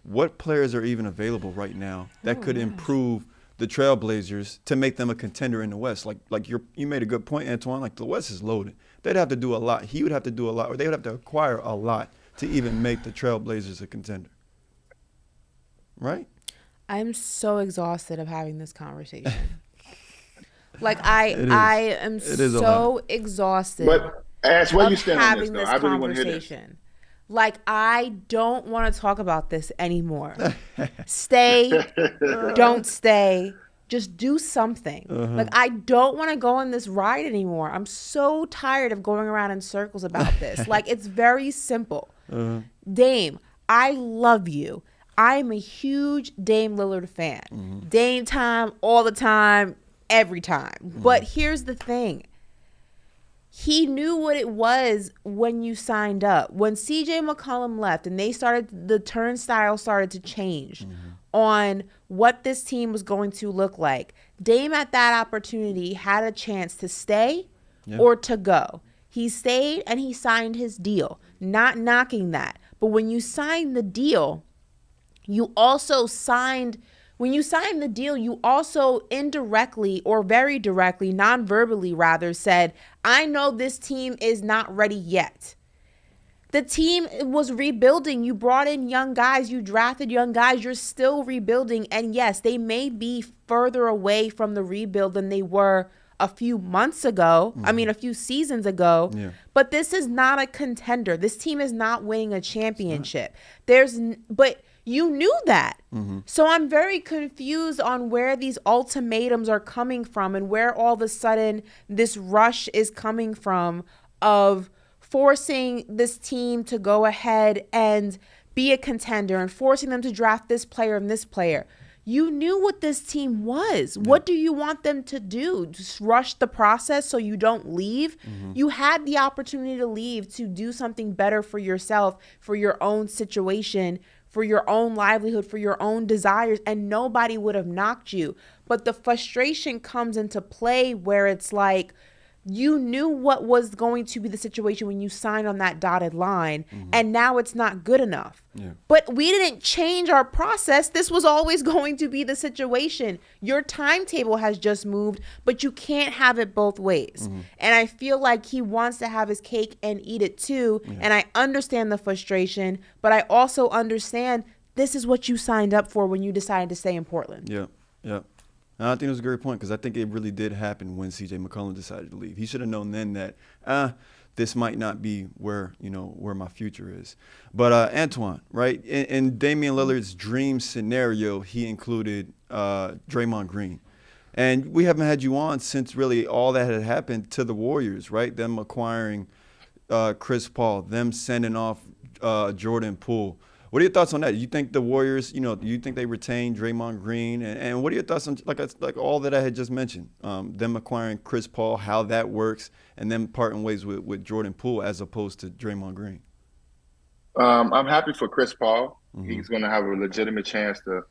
what players are even available right now that could improve the Trailblazers to make them a contender in the West? Like you made a good point, Antoine. Like, the West is loaded. They'd have to do a lot. He would have to do a lot, or they would have to acquire a lot to even make the Trailblazers a contender. Right? I'm so exhausted of having this conversation. Like, I am so exhausted. But Ash, where you stand on this, though? This I really want to hear this. Like, I don't want to talk about this anymore. Stay, don't stay. Just do something. Like, I don't want to go on this ride anymore. I'm so tired of going around in circles about this. Like, it's very simple. Dame, I love you. I'm a huge Dame Lillard fan. Dame time, all the time, every time. But here's the thing. He knew what it was when you signed up. When CJ McCollum left and the turnstile started to change on what this team was going to look like, Dame at that opportunity had a chance to stay or to go. He stayed and he signed his deal, not knocking that. But when you signed the deal, you also signed indirectly or very directly, non-verbally rather, said, I know this team is not ready yet. The team was rebuilding. You brought in young guys. You drafted young guys. You're still rebuilding. And yes, they may be further away from the rebuild than they were a few months ago. A few seasons ago. Yeah. But this is not a contender. This team is not winning a championship. But you knew that. So I'm very confused on where these ultimatums are coming from and where all of a sudden this rush is coming from of forcing this team to go ahead and be a contender and forcing them to draft this player and this player. You knew what this team was. Yeah. What do you want them to do? Just rush the process so you don't leave? You had the opportunity to leave to do something better for yourself, for your own situation, for your own livelihood, for your own desires, and nobody would have knocked you. But the frustration comes into play where it's like, you knew what was going to be the situation when you signed on that dotted line, and now it's not good enough. Yeah. But we didn't change our process. This was always going to be the situation. Your timetable has just moved, but you can't have it both ways. And I feel like he wants to have his cake and eat it too. Yeah. And I understand the frustration, but I also understand this is what you signed up for when you decided to stay in Portland. Yeah, yeah. I think it was a great point because I think it really did happen when C.J. McCollum decided to leave. He should have known then that this might not be where my future is. But Antoine, right, in Damian Lillard's dream scenario, he included Draymond Green. And we haven't had you on since really all that had happened to the Warriors, right, them acquiring Chris Paul, them sending off Jordan Poole. What are your thoughts on that? You think the Warriors, do you think they retain Draymond Green? And what are your thoughts on like all that I had just mentioned? Them acquiring Chris Paul, how that works, and them parting ways with Jordan Poole as opposed to Draymond Green? I'm happy for Chris Paul. Mm-hmm. He's going to have a legitimate chance to,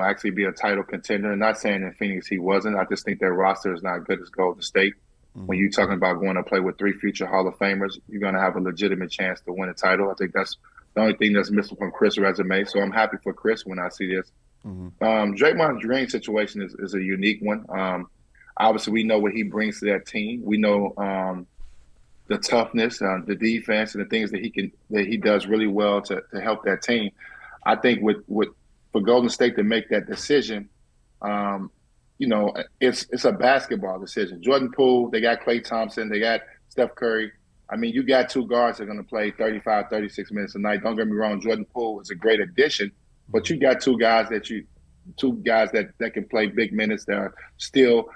actually be a title contender. Not saying in Phoenix he wasn't. I just think their roster is not good as Golden State. Mm-hmm. When you're talking about going to play with 3 future Hall of Famers, you're going to have a legitimate chance to win a title. I think that's the only thing that's missing from Chris' resume. So I'm happy for Chris when I see this. Mm-hmm. Draymond Green situation is a unique one. Obviously, we know what he brings to that team. We know the toughness, the defense, and the things that he does really well to help that team. I think for Golden State to make that decision, it's a basketball decision. Jordan Poole, they got Klay Thompson, they got Steph Curry. I mean, you got 2 guards that are going to play 35, 36 minutes a night. Don't get me wrong, Jordan Poole is a great addition, but you got 2 guys that can play big minutes that are still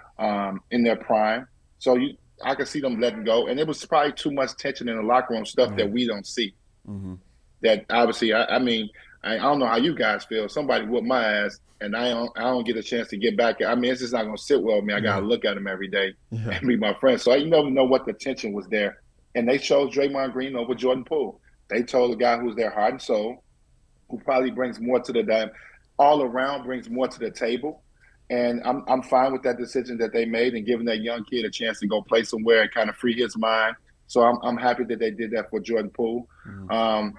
in their prime. So I can see them letting go. And it was probably too much tension in the locker room, stuff that we don't see. Mm-hmm. That obviously, I don't know how you guys feel. Somebody whooped my ass, and I don't get a chance to get back. I mean, it's just not going to sit well with me. I got to look at him every day and be my friend. So you never know what the tension was there. And they chose Draymond Green over Jordan Poole. They told a guy who's their heart and soul, who probably brings more to the all around, brings more to the table. And I'm fine with that decision that they made and giving that young kid a chance to go play somewhere and kind of free his mind. So I'm happy that they did that for Jordan Poole. Mm-hmm.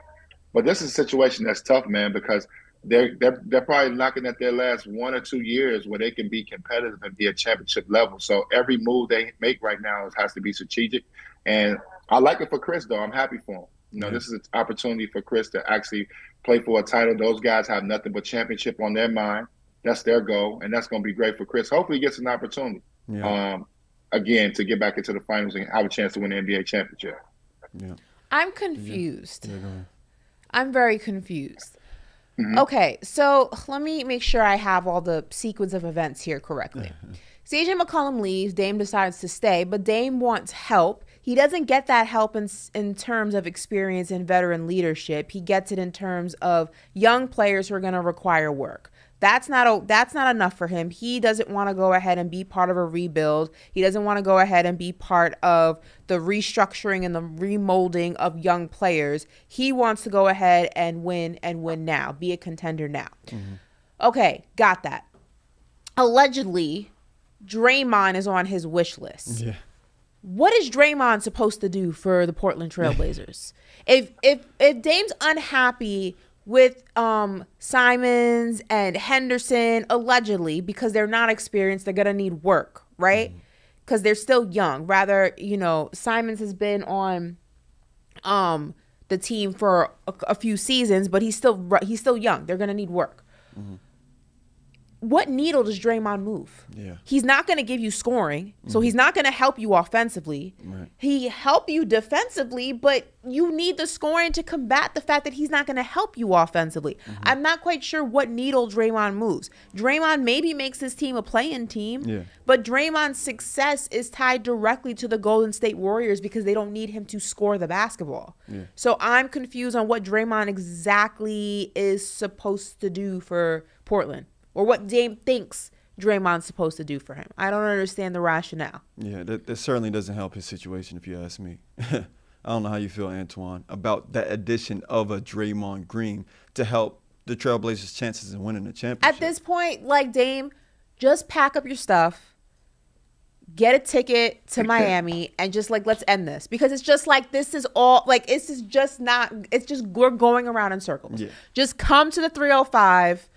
But this is a situation that's tough, man, because they're probably knocking at their last 1 or 2 years where they can be competitive and be at championship level. So every move they make right now has to be strategic. And I like it for Chris, though. I'm happy for him. This is an opportunity for Chris to actually play for a title. Those guys have nothing but championship on their mind. That's their goal, and that's going to be great for Chris. Hopefully he gets an opportunity, again, to get back into the finals and have a chance to win the NBA championship. Yeah. I'm confused. Yeah, I'm very confused. Mm-hmm. Okay, so let me make sure I have all the sequence of events here correctly. CJ McCollum leaves, Dame decides to stay, but Dame wants help. He doesn't get that help in terms of experience and veteran leadership. He gets it in terms of young players who are going to require work. That's not enough for him. He doesn't want to go ahead and be part of a rebuild. He doesn't want to go ahead and be part of the restructuring and the remolding of young players. He wants to go ahead and win now, be a contender now. Mm-hmm. Okay, got that. Allegedly, Draymond is on his wish list. Yeah. What is Draymond supposed to do for the Portland Trailblazers? if Dame's unhappy with Simons and Henderson, allegedly, because they're not experienced, they're going to need work, right? Because they're still young. Rather, Simons has been on the team for a few seasons, but he's still young. They're going to need work. Mm-hmm. What needle does Draymond move? Yeah. He's not going to give you scoring, so he's not going to help you offensively. Right. He help you defensively, but you need the scoring to combat the fact that he's not going to help you offensively. Mm-hmm. I'm not quite sure what needle Draymond moves. Draymond maybe makes his team a play-in team, but Draymond's success is tied directly to the Golden State Warriors because they don't need him to score the basketball. Yeah. So I'm confused on what Draymond exactly is supposed to do for Portland. Or what Dame thinks Draymond's supposed to do for him. I don't understand the rationale. Yeah, that certainly doesn't help his situation, if you ask me. I don't know how you feel, Antoine, about that addition of a Draymond Green to help the Trailblazers' chances in winning the championship. At this point, like Dame, just pack up your stuff, get a ticket to Miami, and just let's end this. Because it's just this is all, we're going around in circles. Yeah. Just come to the 305.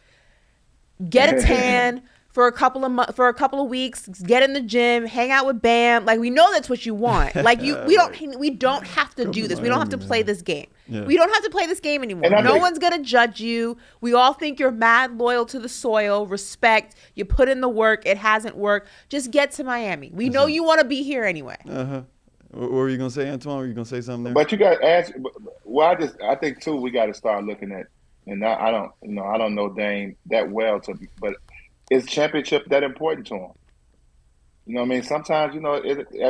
Get a tan for a couple of weeks. Get in the gym, hang out with Bam. We know that's what you want. We don't have to do this. We don't have to play this game. Yeah. We don't have to play this game anymore. No one's gonna judge you. We all think you're mad loyal to the soil. Respect. You put in the work. It hasn't worked. Just get to Miami. We know you want to be here anyway. What were you gonna say, Antoine? Were you gonna say something there? But you got to ask. Well, I think too. We got to start looking at. And I don't know Dame that well, but is championship that important to him? You know what I mean? Sometimes,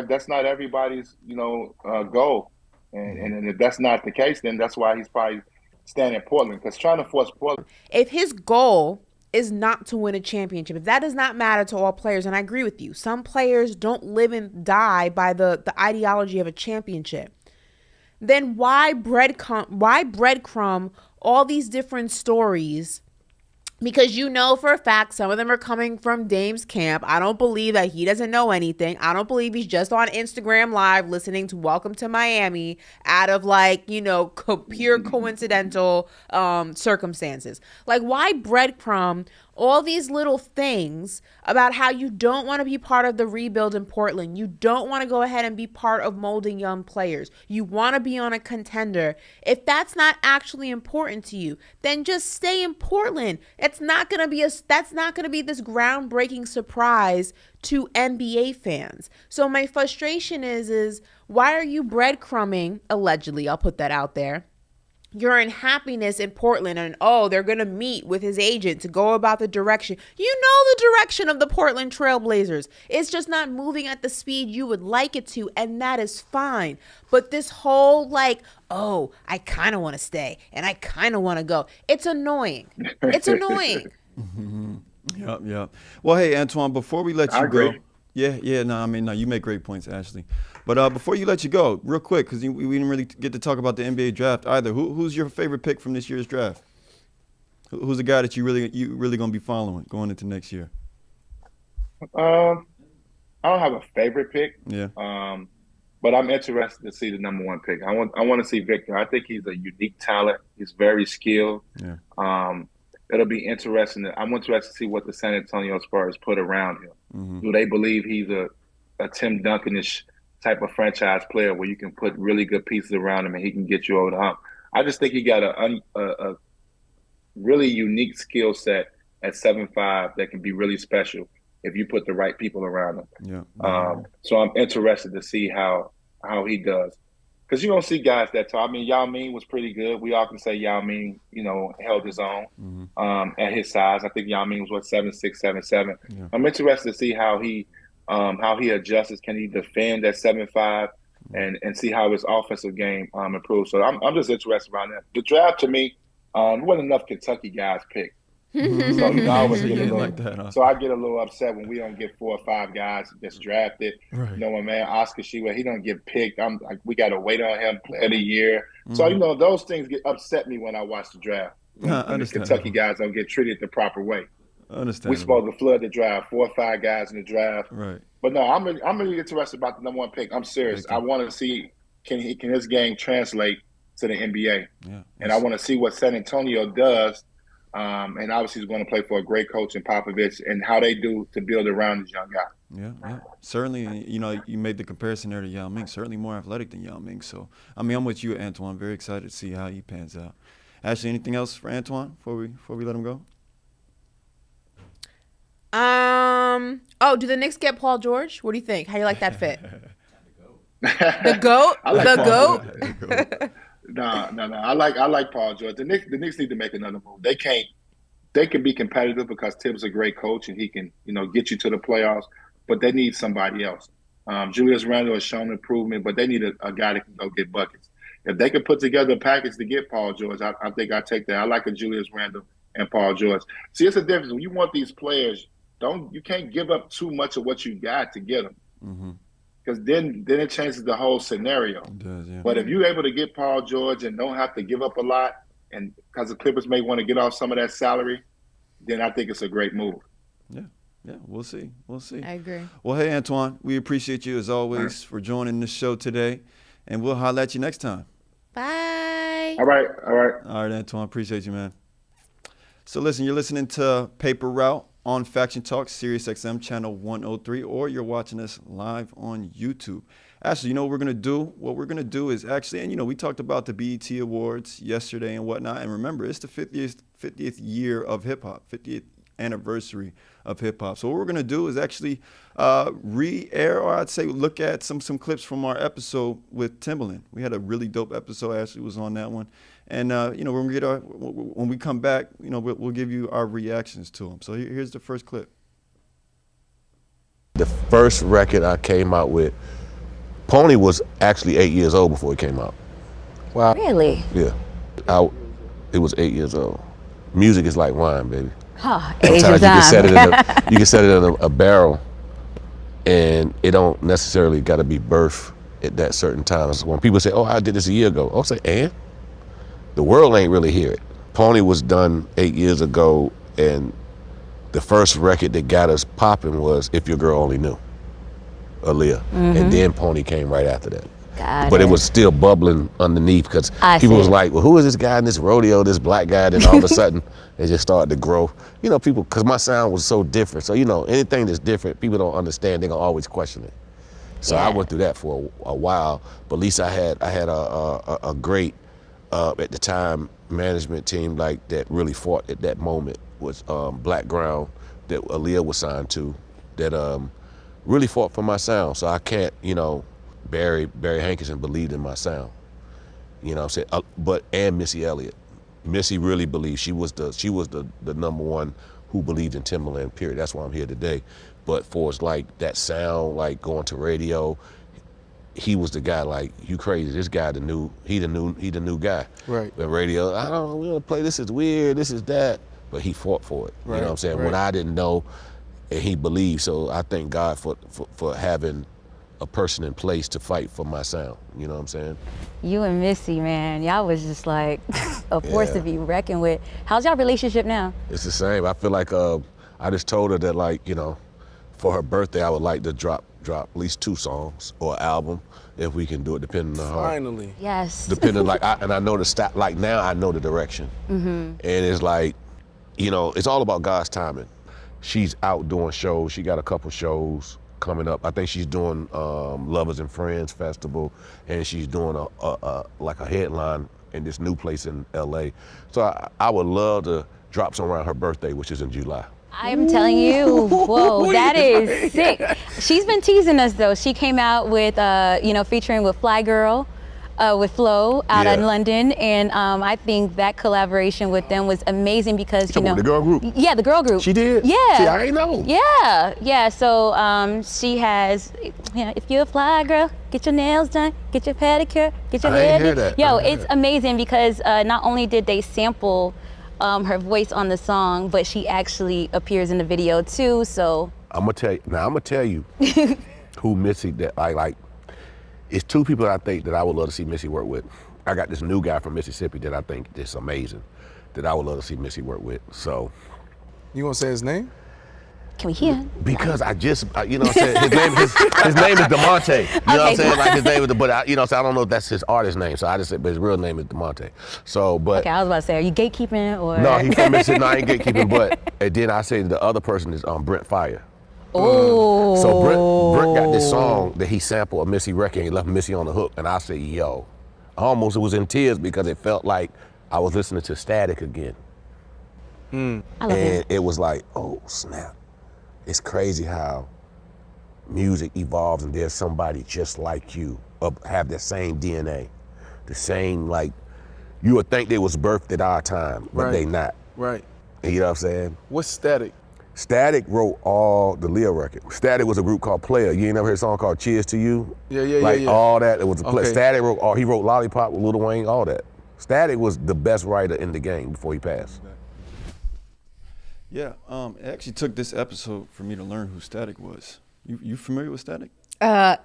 that's not everybody's, goal. And if that's not the case, then that's why he's probably staying in Portland. Because trying to force Portland. If his goal is not to win a championship, if that does not matter to all players, and I agree with you, some players don't live and die by the ideology of a championship, then why breadcrumb all these different stories? Because you know for a fact some of them are coming from Dame's camp. I don't believe that he doesn't know anything. I don't believe he's just on Instagram Live listening to Welcome to Miami out of pure coincidental circumstances. Like, why breadcrumb all these little things about how you don't want to be part of the rebuild in Portland? You don't want to go ahead and be part of molding young players. You want to be on a contender. If that's not actually important to you, then just stay in Portland. That's not going to be this groundbreaking surprise to NBA fans. So my frustration is why are you breadcrumbing, allegedly, I'll put that out there, your unhappiness in Portland, and they're going to meet with his agent to go about the direction. You know the direction of the Portland Trailblazers. It's just not moving at the speed you would like it to, and that is fine. But this whole I kind of want to stay and I kind of want to go. It's annoying. It's annoying. Yep. Well, hey, Antoine, before we let you go. Agree. No, you make great points, Ashley. But before you let you go, real quick, because we didn't really get to talk about the NBA draft either. Who's your favorite pick from this year's draft? Who's the guy that you really gonna be following going into next year? I don't have a favorite pick. Yeah. But I'm interested to see the number one pick. I want to see Victor. I think he's a unique talent. He's very skilled. Yeah. It'll be interesting. I'm interested to see what the San Antonio Spurs put around him. Mm-hmm. Do they believe he's a Tim Duncan-ish type of franchise player where you can put really good pieces around him and he can get you over the hump? I just think he got a really unique skill set at 7'5" that can be really special if you put the right people around him. Yeah. So I'm interested to see how he does. Because you don't see guys that tall. I mean, Yao Ming was pretty good. We all can say Yao Ming, held his own at his size. I think Yao Ming was 7'6", 7'7". Yeah. I'm interested to see how he adjusts. Can he defend at 7'5", and see how his offensive game improves. So I'm just interested around that. The draft to me, wasn't enough Kentucky guys picked. So I always get a little, so I get a little upset when we don't get 4 or 5 guys that's drafted. Right. Man, Oscar Sheway, he don't get picked. I'm like, we got to wait on him, play of the year. So those things upset me when I watch the draft. When the Kentucky guys don't get treated the proper way. Understand. We supposed to flood the draft, 4 or 5 guys in the draft. Right. But no, I'm really interested about the number one pick. I'm serious. I want to see can his game translate to the NBA. Yeah. And I want to see what San Antonio does. And obviously he's going to play for a great coach in Popovich and how they do to build around this young guy. Yeah. Certainly, you made the comparison there to Yao Ming. Certainly more athletic than Yao Ming. So, I'm with you, Antoine. Very excited to see how he pans out. Ashley, anything else for Antoine before we let him go? Do the Knicks get Paul George? What do you think? How do you like that fit? The GOAT? I like the Paul GOAT? No. I like Paul George. The Knicks need to make another move. They can be competitive because Tibbs is a great coach and he can, get you to the playoffs, but they need somebody else. Julius Randle has shown improvement, but they need a guy that can go get buckets. If they can put together a package to get Paul George, I think I'd take that. I like a Julius Randle and Paul George. See, it's a difference. When you want these players, you can't give up too much of what you got to get them. Mm-hmm. Because then it changes the whole scenario. It does, yeah. But if you're able to get Paul George and don't have to give up a lot, and because the Clippers may want to get off some of that salary, then I think it's a great move. Yeah, we'll see. I agree. Well, hey, Antoine, we appreciate you as always for joining the show today, and we'll holler at you next time. Bye. All right. All right, Antoine, appreciate you, man. So listen, you're listening to Paper Route on Faction Talk, Sirius XM channel 103, or you're watching us live on YouTube. Actually, what we're going to do? What we're going to do is actually, and we talked about the BET Awards yesterday and whatnot, and remember, it's the 50th year of hip-hop, 50th anniversary of hip-hop. So what we're going to do is actually re-air, or I'd say look at some clips from our episode with Timbaland. We had a really dope episode. Ashley was on that one. And, when we come back, we'll give you our reactions to them. So here's the first clip. The first record I came out with, Pony was actually 8 years old before it came out. Wow. Really? Yeah. It was 8 years old. Music is like wine, baby. Huh, Sometimes you can set it in a barrel, and it don't necessarily got to be birthed at that certain time. So when people say, "Oh, I did this a year ago," I'll say, "And the world ain't really hear it." Pony was done 8 years ago, and the first record that got us popping was "If Your Girl Only Knew," Aaliyah, and then Pony came right after that. But it was still bubbling underneath because people was like, well, who is this guy in this rodeo, this black guy? Then all of a sudden, it just started to grow. You know, people, because my sound was so different. So, you know, anything that's different, people don't understand. They're going to always question it. So I went through that for a while. But at least I had a great, at the time, management team like that really fought at that moment was Black Ground that Aaliyah was signed to that really fought for my sound. So I can't, you know, Barry Hankinson believed in my sound, you know what I'm saying? And Missy Elliott. Missy really believed. She was the number one who believed in Timbaland, period. That's why I'm here today. But for us, like that sound, like going to radio, he was the guy, like, you crazy, this guy he the new guy. Right. The radio, I don't know, we want to play, this is weird, this is that. But he fought for it. Right. You know what I'm saying? Right. When I didn't know, and he believed. So I thank God for having a person in place to fight for my sound. You know what I'm saying? You and Missy, man, y'all was just like a force to be reckoned with. How's y'all relationship now? It's the same. I feel like I just told her that, like, you know, for her birthday, I would like to drop at least 2 songs or an album if we can do it, depending on her. Finally. Yes. Depending, like, I know the style. Like now, I know the direction, and it's like, you know, it's all about God's timing. She's out doing shows. She got a couple shows coming up. I think she's doing Lovers and Friends Festival, and she's doing a headline in this new place in LA. So I would love to drop some around her birthday, which is in July. I'm telling you, whoa, that is sick. She's been teasing us though. She came out with, you know, featuring with Fly Girl, with Flo out in London, and I think that collaboration with them was amazing because, you know, the girl group. Yeah, the girl group. She did. Yeah. See, I ain't know. Yeah. So she has, you know, if you're a fly girl, get your nails done, get your pedicure, get your hair done. That. Yo, it's amazing because not only did they sample her voice on the song, but she actually appears in the video too. So I'm gonna tell you who Missy that I like. It's 2 people that I think that I would love to see Missy work with. I got this new guy from Mississippi that I think is amazing, that I would love to see Missy work with. So, You gonna say his name? can we hear? because I just, you know what I'm saying, his name is DeMonte. You know what I'm saying? Like his name is, but you know, so I don't know if that's his artist name. So I just said, but his real name is DeMonte. So, but Okay, I was about to say, are you gatekeeping or? no, he's from Mississippi. No, I ain't gatekeeping. But and then I say the other person is Brent Fire. Oh. So Brent got this song that he sampled a Missy record. He left Missy on the hook, and I said, yo, I almost was in tears because it felt like I was listening to Static again. I love And it was like, oh snap. It's crazy how music evolves and there's somebody just like you, have the same DNA, the same, like, you would think they was birthed at our time, but they not. Right. You know what I'm saying? What's Static? Static wrote all the Leo record. Static was a group called Player. You ain't never heard a song called Cheers to You? Yeah. All that, it was a play. Okay. Static he wrote Lollipop with Lil Wayne, all that. Static was the best writer in the game before he passed. Yeah, it actually took this episode for me to learn who Static was. You familiar with Static?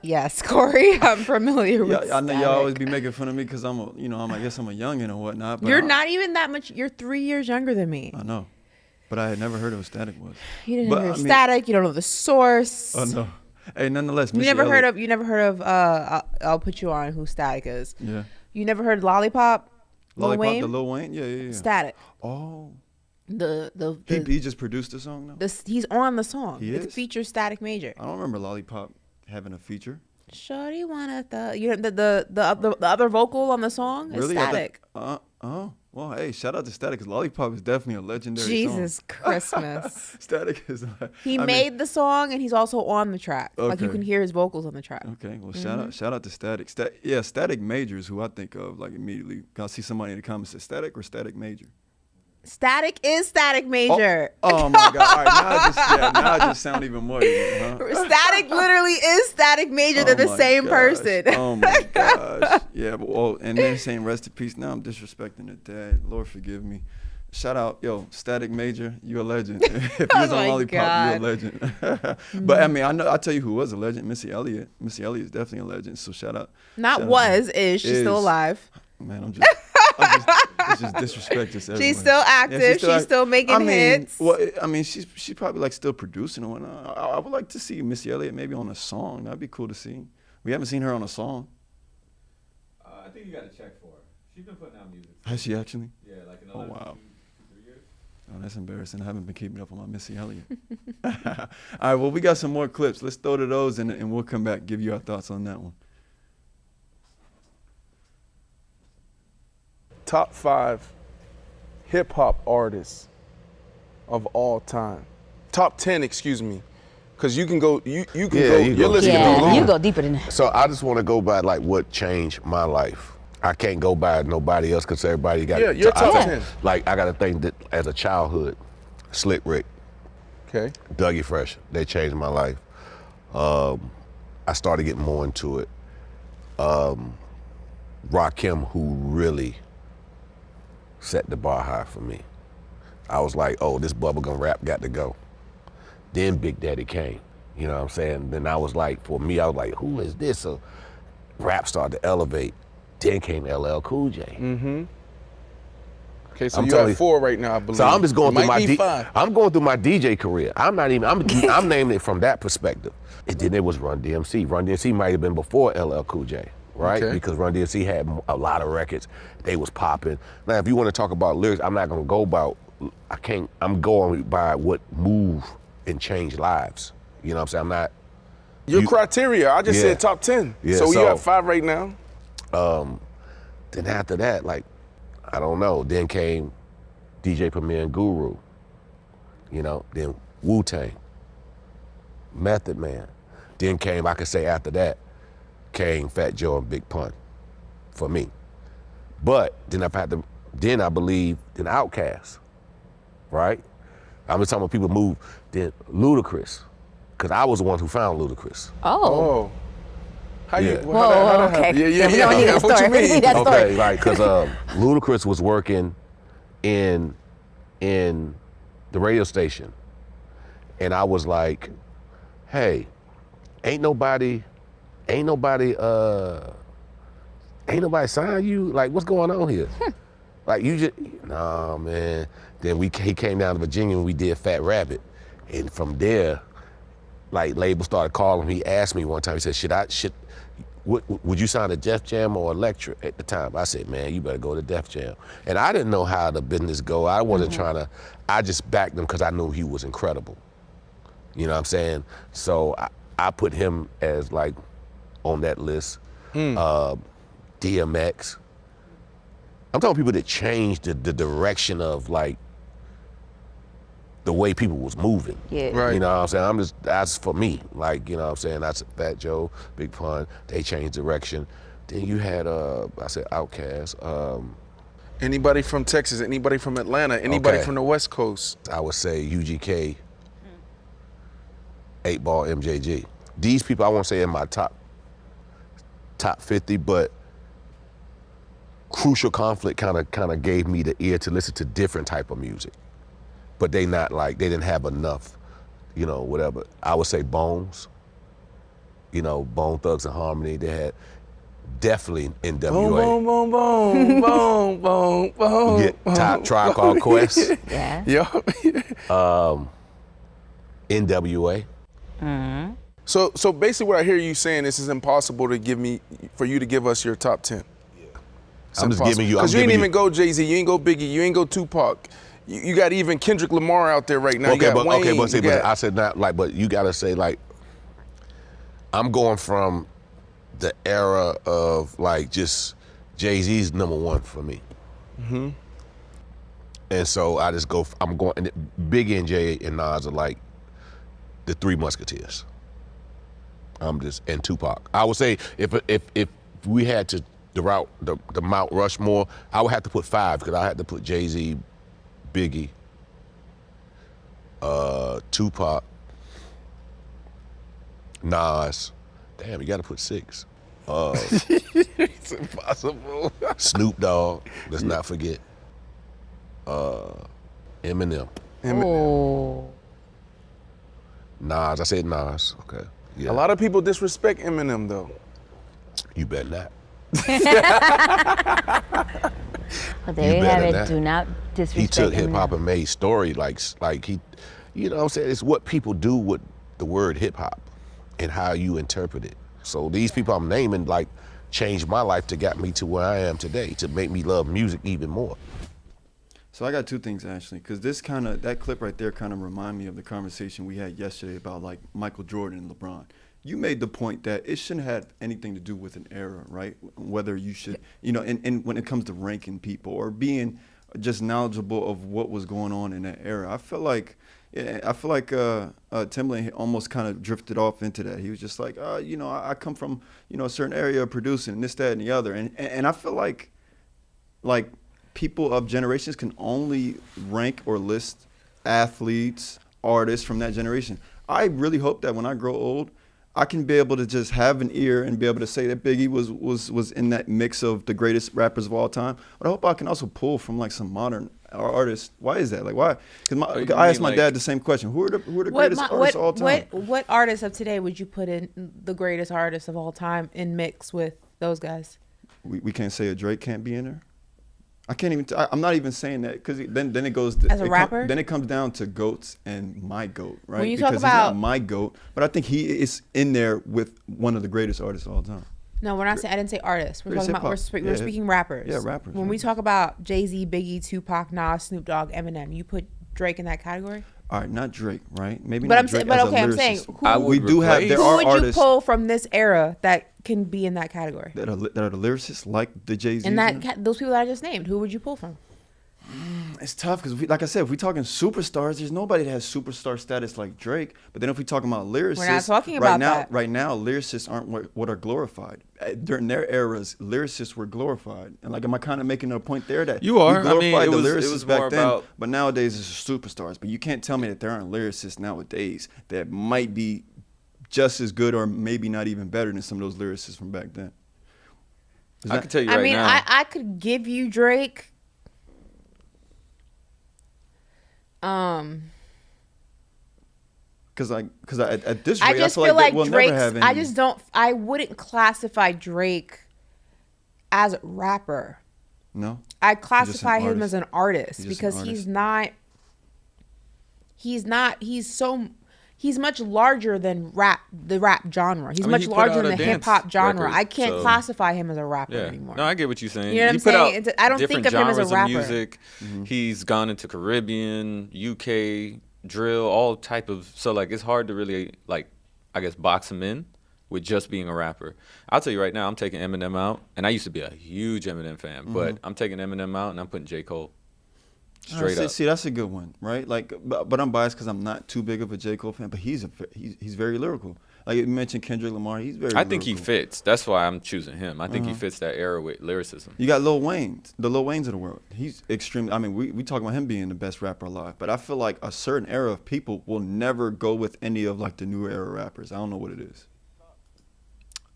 Yes, Corey, I'm familiar with Yeah, I know Static. y'all always be making fun of me because I guess I'm a youngin' or whatnot. But You're not even that much. You're 3 years younger than me. I know, but I had never heard of who Static was. You didn't hear Static. You don't know the source. Oh no. Hey, nonetheless, You never heard of. I'll put you on who Static is. Yeah. You never heard Lollipop? Lollipop, Lil Wayne? the Lil Wayne? Yeah. Static. Oh. He just produced the song now? He's on the song. He It is? features Static Major. I don't remember Lollipop having a feature. Shorty wanna the other vocal on the song is Really? Static. Well, hey, shout out to Static because Lollipop is definitely a legendary Jesus song. Christmas. Static is like, He made the song and he's also on the track. Like you Okay. can hear his vocals on the track. Okay, well, shout out to Static. Static Major is who I think of like immediately. I see somebody in the comments say Static or Static Major. Static is Static Major. Oh my God! All right, now I just sound even more. Huh? Static literally is Static Major. They're the same person. Oh my gosh! Yeah, but and then saying rest in peace. Now I'm disrespecting the dead. Lord forgive me. Shout out, Static Major, you a legend. If you was on Lollipop, you a legend. But I mean, I'll tell you who was a legend, Missy Elliott. Missy Elliott is definitely a legend. So shout out. Is she's still alive? Man, it's just disrespect. She's still active. She's still making hits. Well, I mean, she's probably like still producing and whatnot. I would like to see Missy Elliott maybe on a song. That'd be cool to see. We haven't seen her on a song. I think you got to check for her. She's been putting out music. Has she actually? Yeah, like in the last 2-3 years. Oh, that's embarrassing. I haven't been keeping up on my Missy Elliott. All right, well, we got some more clips. Let's throw to those and we'll come back, give you our thoughts on that one. Top 5 hip hop artists of all time. Top 10, excuse me. Because you can go, you can go, you're listening to you can go deeper than that. So I just want to go by like what changed my life. I can't go by nobody else because everybody got. Yeah, your top 10. Like I got to think that as a childhood, Slick Rick, okay, Dougie Fresh, they changed my life. I started getting more into it. Rakim, who really set the bar high for me. I was like, oh, this bubblegum rap got to go. Then Big Daddy came, you know what I'm saying? Then I was like, for me, I was like, who is this? So rap started to elevate. Then came LL Cool J. Mm-hmm. Okay, so you have 4 right now, I believe. So I'm just going through I'm going through my DJ career. I'm naming it from that perspective. And then it was Run DMC. Run DMC might have been before LL Cool J, right? Okay. Because Run DMC had a lot of records. They was popping. Now, if you want to talk about lyrics, I'm not going to go about, I'm going by what moved and changed lives. You know what I'm saying? I'm not. Your criteria, I just said top 10. Yeah, so you have 5 right now? Then after that, like, I don't know. Then came DJ Premier and Guru. You know, then Wu-Tang, Method Man. Then came, I could say after that, came Fat Joe and Big Pun for me. But then I believe Outkast, right? I'm just talking about people move, then Ludacris, because I was the one who found Ludacris. Oh. How you? Yeah. Whoa, okay. Yeah. We don't need that story. We need that story. Okay, like, because Ludacris was working in the radio station, and I was like, hey, ain't nobody sign you? Like, what's going on here? Like, you just, nah, man. Then he came down to Virginia and we did Fat Rabbit. And from there, like, labels started calling. He asked me one time, he said, would you sign to Def Jam or Elektra at the time? I said, man, you better go to Def Jam. And I didn't know how the business go. I wasn't trying to, I just backed him because I knew he was incredible. You know what I'm saying? So I put him as like on that list. DMX. I'm talking people that changed the direction of like the way people was moving. Yeah. Right. You know what I'm saying? That's for me. Like, you know what I'm saying? That's Fat Joe, Big Pun, they changed direction. Then you had, I said Outkast. Anybody from Texas, anybody from Atlanta, anybody from the West Coast? I would say UGK, 8 Ball, MJG. These people I won't say in my top 50, but Crucial Conflict kind of gave me the ear to listen to different type of music. But they didn't have enough, you know, whatever. I would say Bones, you know, Bone Thugs and Harmony. They had definitely NWA. Boom, boom, boom, boom, boom, boom. Get Tribe Called Quest. Yeah. NWA. Mm-hmm. So basically what I hear you saying, this is impossible for you to give us your top 10. I'm just giving you. Because you ain't even go Jay-Z, you ain't go Biggie, you ain't go Tupac. You got even Kendrick Lamar out there right now. Okay, but I said not like, but you gotta say like, I'm going from the era of like just Jay-Z's #1 for me. Mm-hmm. And so I just go. I'm going. And Biggie and Jay and Nas are like the 3 Musketeers. And Tupac. I would say if we had to the Mount Rushmore, I would have to put 5 because I had to put Jay-Z, Biggie, Tupac, Nas. Damn, you got to put 6. It's impossible. Snoop Dogg. Let's not forget. Eminem. Oh. Nas. I said Nas. Okay. Yeah. A lot of people disrespect Eminem though. You better not. Well, there you have it. Not. Do not disrespect He took hip hop Eminem. and made story like he, you know what I'm saying? It's what people do with the word hip hop and how you interpret it. So these people I'm naming like changed my life to get me to where I am today, to make me love music even more. So I got 2 things actually, because that clip right there kind of remind me of the conversation we had yesterday about like Michael Jordan and LeBron. You made the point that it shouldn't have anything to do with an era, right? Whether you should, and when it comes to ranking people or being just knowledgeable of what was going on in that era. I feel like Timbaland almost kind of drifted off into that. He was just like, I come from, a certain area of producing this, that, and the other. And I feel like people of generations can only rank or list athletes, artists from that generation. I really hope that when I grow old, I can be able to just have an ear and be able to say that Biggie was in that mix of the greatest rappers of all time. But I hope I can also pull from like some modern artists. Why is that? Like why? Because I asked my dad the same question. Who are the greatest artists of all time? What artists of today would you put in the greatest artists of all time in mix with those guys? We can't say a Drake can't be in there. I can't even. I'm not even saying that because then it goes. As a rapper, then it comes down to goats and my goat, right? When you because talk about he's not my goat, but I think he is in there with one of the greatest artists of all time. No, we're not saying. I didn't say artists. We're talking about. We're speaking rappers. Yeah, rappers. When we talk about Jay-Z, Biggie, Tupac, Nas, Snoop Dogg, Eminem, you put Drake in that category. All right, not Drake, right? Maybe but not I'm Drake. But as okay, a I'm saying lyricist. We do have. There who are would artists you pull from this era that can be in that category? that are the lyricists like the Jay-Z. And those people that I just named, who would you pull from? It's tough because, like I said, if we're talking superstars, there's nobody that has superstar status like Drake. But then if we're talking about lyricists, we're not talking about that. Right now, lyricists aren't what are glorified. During their eras, lyricists were glorified. And like, am I kind of making a point there that you are? We glorified the lyricists it was back more then, about... but nowadays it's superstars. But you can't tell me that there aren't lyricists nowadays that might be just as good or maybe not even better than some of those lyricists from back then. I can tell you right now. I could give you Drake. Because at this rate, I just feel feel like we'll Drake's. never have any. I wouldn't classify Drake as a rapper. No. I classify him as an artist because he's not. He's much larger than the rap genre. He's much larger than the hip hop genre. I can't classify him as a rapper anymore. No, I get what you're saying. You know what I'm saying? I don't think of him as a rapper. Music. Mm-hmm. He's gone into Caribbean, UK, drill, all type of. So like, it's hard to really box him in with just being a rapper. I'll tell you right now, I'm taking Eminem out, and I used to be a huge Eminem fan, but I'm taking Eminem out and I'm putting J. Cole. Straight up. See, that's a good one, right? Like, but I'm biased because I'm not too big of a J. Cole fan. But he's very lyrical. Like you mentioned, Kendrick Lamar. He's very. I think he fits. That's why I'm choosing him. I think he fits that era with lyricism. You got Lil Wayne, the Lil Waynes of the world. He's extremely. I mean, we talk about him being the best rapper alive. But I feel like a certain era of people will never go with any of like the new era rappers. I don't know what it is.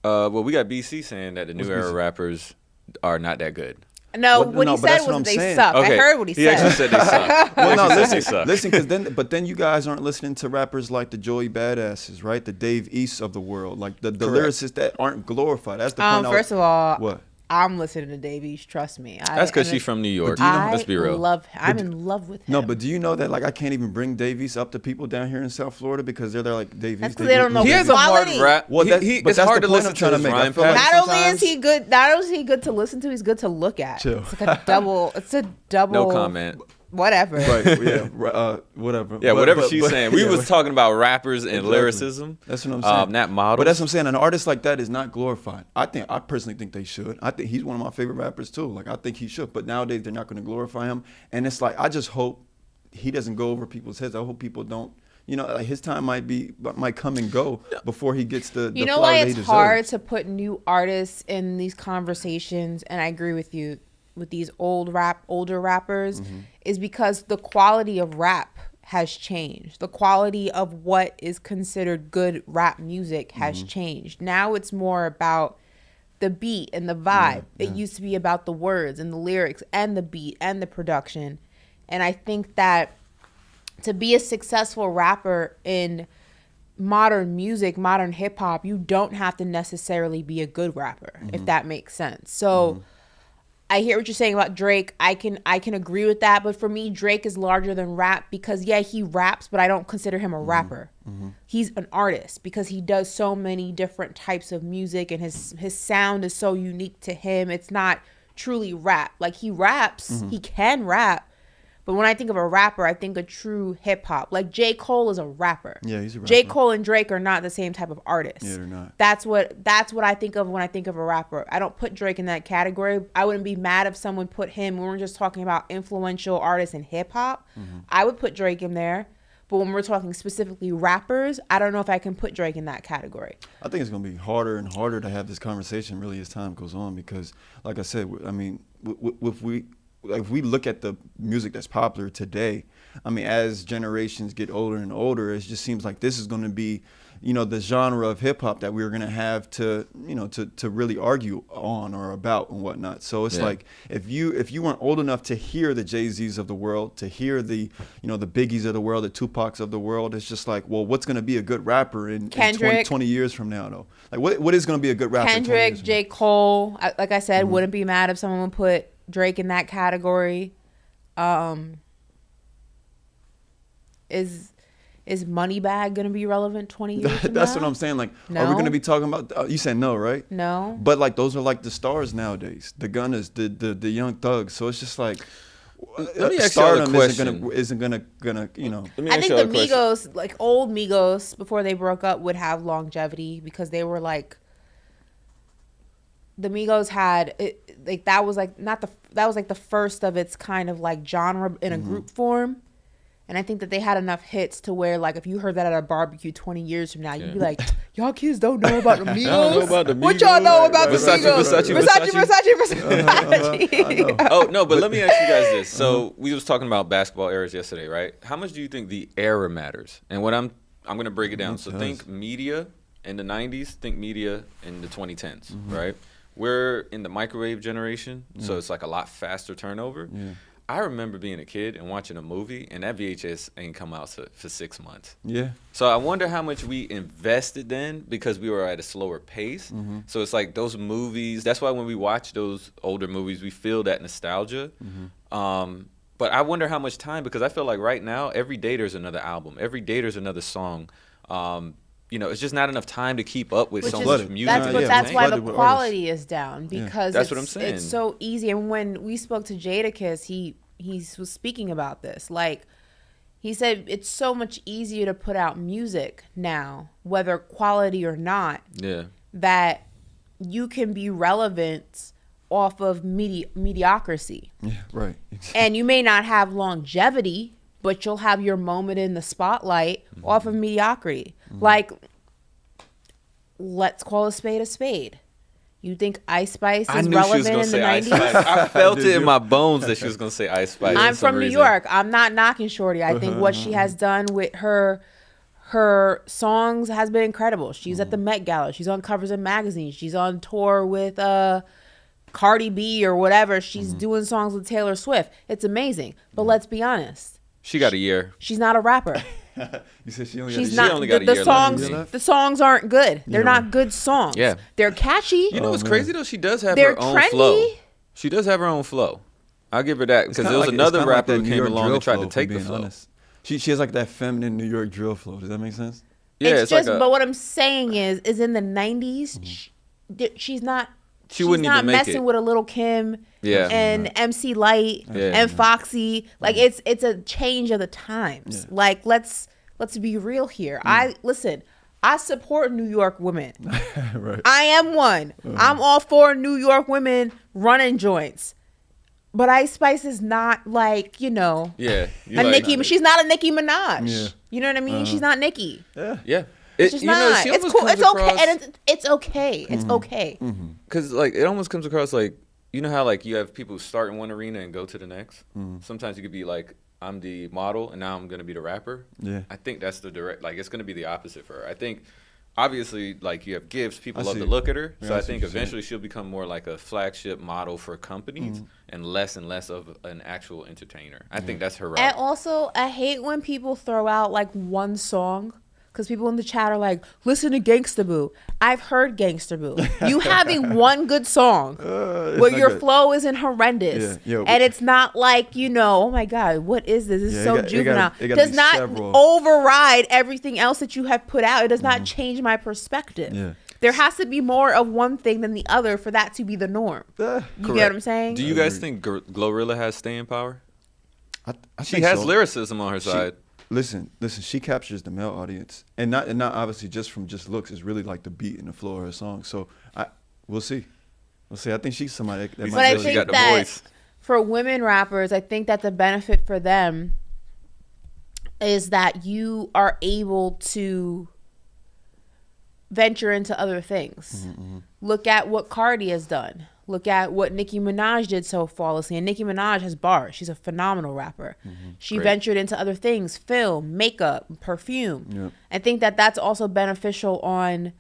Well, we got BC saying that the new era rappers are not that good. No, what he said was they suck. Okay. I heard what he said. He actually said they suck. Well, no, listen, because then you guys aren't listening to rappers like the Joey Badasses, right? The Dave Easts of the world, like the lyricists that aren't glorified. That's the point. First of all, what? I'm listening to Dave East. Trust me. That's because she's from New York. Let's be real. I'm in love with him. No, but do you know that like I can't even bring Dave East up to people down here in South Florida because they're like Dave East. That's because they don't know. He has a hard rap. Well, it's hard to listen to his rhyme. Not only is he good to listen to, he's good to look at. Chill. It's like a double. It's a double. No comment. Whatever. Right. Yeah. Whatever. Yeah. Whatever she's saying. We was talking about rappers and lyricism. That's what I'm saying. Not models. But that's what I'm saying. An artist like that is not glorified. I personally think they should. I think he's one of my favorite rappers too. Like I think he should. But nowadays they're not going to glorify him. And it's like I just hope he doesn't go over people's heads. I hope people don't. You know, like his time might come and go before he gets the. You know why it's hard to put new artists in these conversations, and I agree with you with these older rappers, is because the quality of rap has changed. The quality of what is considered good rap music has changed. Now it's more about the beat and the vibe. It used to be about the words and the lyrics and the beat and the production. And I think that to be a successful rapper in modern music, modern hip hop, you don't have to necessarily be a good rapper, if that makes sense. So I hear what you're saying about Drake. I can agree with that, but for me, Drake is larger than rap because he raps, but I don't consider him a rapper. He's an artist because he does so many different types of music, and his sound is so unique to him. It's not truly rap. Like, he raps, he can rap, but when I think of a rapper, I think a true hip hop. Like, J. Cole is a rapper. Yeah, he's a rapper. J. Cole and Drake are not the same type of artist. Yeah, they're not. That's what I think of when I think of a rapper. I don't put Drake in that category. I wouldn't be mad if someone put him, when we're just talking about influential artists in hip hop, I would put Drake in there. But when we're talking specifically rappers, I don't know if I can put Drake in that category. I think it's going to be harder and harder to have this conversation really as time goes on because, like I said, I mean, if we look at the music that's popular today, I mean, as generations get older and older, it just seems like this is going to be, the genre of hip hop that we're going to have to, to really argue on or about and whatnot. So it's like if you weren't old enough to hear the Jay-Z's of the world, to hear the, the Biggies of the world, the Tupacs of the world, it's just like, well, what's going to be a good rapper in 20 years from now, though? Like, what is going to be a good rapper? Kendrick, J. Cole, like I said, wouldn't be mad if someone would put Drake in that category. Is Moneybag gonna be relevant 20 years from That's now? what I'm saying. Like, No. are we gonna be talking about? You said no, right? No. But like, those are like the stars nowadays. The Gunners, the young thugs. So it's just like, let me ask you a question. Isn't gonna Let me I ask think you the a question. Migos, like old Migos, before they broke up, would have longevity because they were like, the Migos had that was like the first of its kind of like genre in a group form. And I think that they had enough hits to where, like, if you heard that at a barbecue 20 years from now, you'd be like, y'all kids don't know about the Migos? know about the What y'all know about the Versace, Migos? Versace. Oh, no, but let me ask you guys this. So we was talking about basketball eras yesterday, right? How much do you think the era matters? And what I'm going to break it down. So think media in the 90s, think media in the 2010s, right? We're in the microwave generation, so it's like a lot faster turnover. Yeah. I remember being a kid and watching a movie, and that VHS ain't come out for 6 months. Yeah. So I wonder how much we invested then because we were at a slower pace. So it's like those movies. That's why when we watch those older movies, we feel that nostalgia. But I wonder how much time, because I feel like right now, every day there's another album. Every day there's another song. It's just not enough time to keep up with so much music. That's why the quality is down, because that's what I'm saying. It's so easy. And when we spoke to Jadakiss, he was speaking about this. Like, he said it's so much easier to put out music now, whether quality or not, that you can be relevant off of mediocrity. Yeah, right. Exactly. And you may not have longevity, but you'll have your moment in the spotlight off of mediocrity. Like, let's call a spade a spade. You think Ice Spice is relevant in the 90s? I felt it in my bones that she was going to say Ice Spice. I'm from New York. I'm not knocking Shorty. I think what she has done with her songs has been incredible. She's at the Met Gala. She's on covers of magazines. She's on tour with Cardi B or whatever. She's doing songs with Taylor Swift. It's amazing. But let's be honest. She got a year. She's not a rapper. You said she only got a year. The songs aren't good. They're not good songs. Yeah. They're catchy. You know what's crazy though? She does have her own flow. She does have her own flow. I'll give her that, because there was another rapper who came along and tried to take the flow. She has like that feminine New York drill flow. Does that make sense? Yeah, it's just. But what I'm saying is in the 90s, she's not. She's not messing with a Little Kim and MC Light and Foxy. Like, it's a change of the times. Yeah. Like, let's be real here. I support New York women. Right. I am one. I'm all for New York women running joints. But Ice Spice is not like, a Nicki. She's not a Nicki Minaj. Yeah. You know what I mean? She's not Nicki. Yeah. It's just not. It's cool. It's okay. And it's okay. It's okay. Because like it almost comes across like you know how like you have people start in one arena and go to the next? Mm. Sometimes you could be like, I'm the model and now I'm going to be the rapper. Yeah. I think that's the direct, like it's going to be the opposite for her. I think obviously like you have gifts, people love see. to look at her. Yeah, So I I see think what you're eventually she'll become more like a flagship model for companies and less of an actual entertainer. I think that's her route. And also, I hate when people throw out like one song. Because people in the chat are like, listen to Gangsta Boo. I've heard Gangsta Boo. You having one good song where your flow isn't horrendous. Yeah, and it's not like, oh my God, what is this? This is so juvenile. It does not override everything else that you have put out. It does not change my perspective. Yeah. There has to be more of one thing than the other for that to be the norm. You get what I'm saying? Do you guys think Glorilla has staying power? I She think has so. lyricism on her side. Listen. She captures the male audience, and not obviously just from just looks. It's really like the beat and the flow of her song. So we'll see. I think she's somebody that But might. I think that for women rappers, I think that the benefit for them is that you are able to venture into other things. Look at what Cardi has done. Look at what Nicki Minaj did so flawlessly. And Nicki Minaj has bars. She's a phenomenal rapper. She ventured into other things, film, makeup, perfume. Yep. I think that that's also beneficial on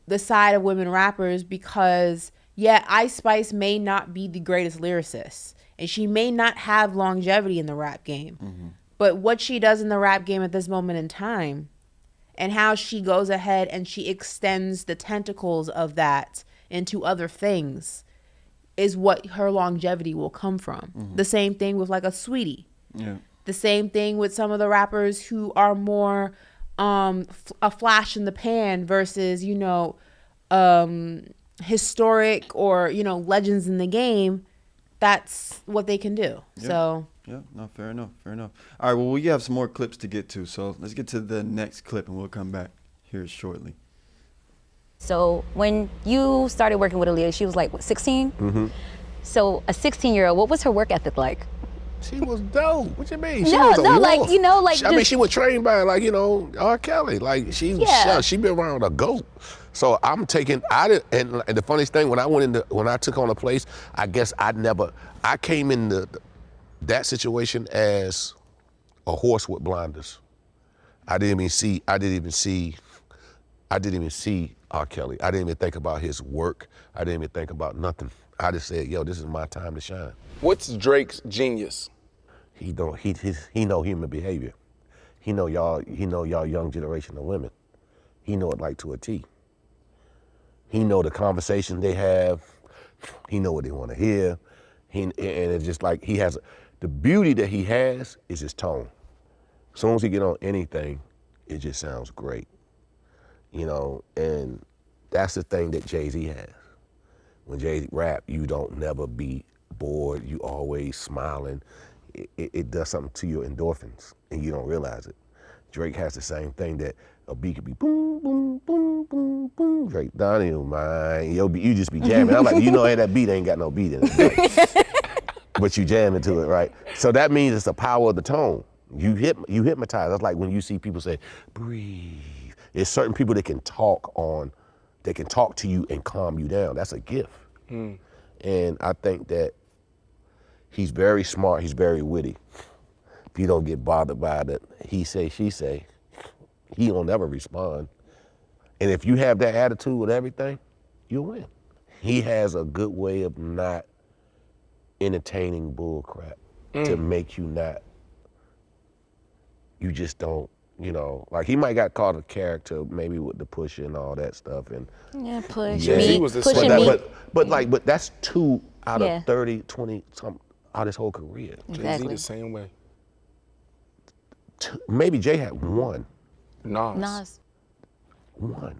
the side of women rappers because, yeah, Ice Spice may not be the greatest lyricist. And she may not have longevity in the rap game. But what she does in the rap game at this moment in time and how she goes ahead and she extends the tentacles of that into other things is what her longevity will come from. The same thing with like a Sweetie. Yeah. The same thing with some of the rappers who are more a flash in the pan versus, historic or, legends in the game. That's what they can do. Yeah. So yeah, no, fair enough. All right, well, we have some more clips to get to, so let's get to the next clip and we'll come back here shortly. So when you started working with Aaliyah, she was like, what, 16? So a 16-year-old, what was her work ethic like? She was dope. What you mean? She No, was a no, like, wolf. you know, like I mean, just- she was trained by, like, R. Kelly. Like, she been around a goat. So I'm taking, and the funniest thing, when I took on a place, I guess I came into that situation as a horse with blinders. I didn't even see R. Kelly. I didn't even think about his work. I didn't even think about nothing. I just said, yo, this is my time to shine. What's Drake's genius? He know human behavior. He know y'all young generation of women. He know it like to a T. He know the conversation they have. He know what they want to hear. And it's just like the beauty that he has is his tone. As soon as he get on anything, it just sounds great. And that's the thing that Jay-Z has. When Jay-Z rap, you don't never be bored. You always smiling. It does something to your endorphins, and you don't realize it. Drake has the same thing that a beat could be boom, boom, boom, boom, boom. Drake, Donnie, man, you just be jamming. I'm like, hey, that beat ain't got no beat in it. Right? But you jamming to it, right? So that means it's the power of the tone. You hypnotize. That's like when you see people say, breathe. There's certain people that can talk to you and calm you down. That's a gift. And I think that he's very smart, he's very witty. If you don't get bothered by the he say, she say, he will never respond. And if you have that attitude with everything, you'll win. He has a good way of not entertaining bull crap to make you just don't, like he might got caught a character maybe with the push and all that stuff and He was pushing but that's 2 out of 30, 20 something out his whole career. Jay-Z the same way. Maybe Jay had one. Nas. One.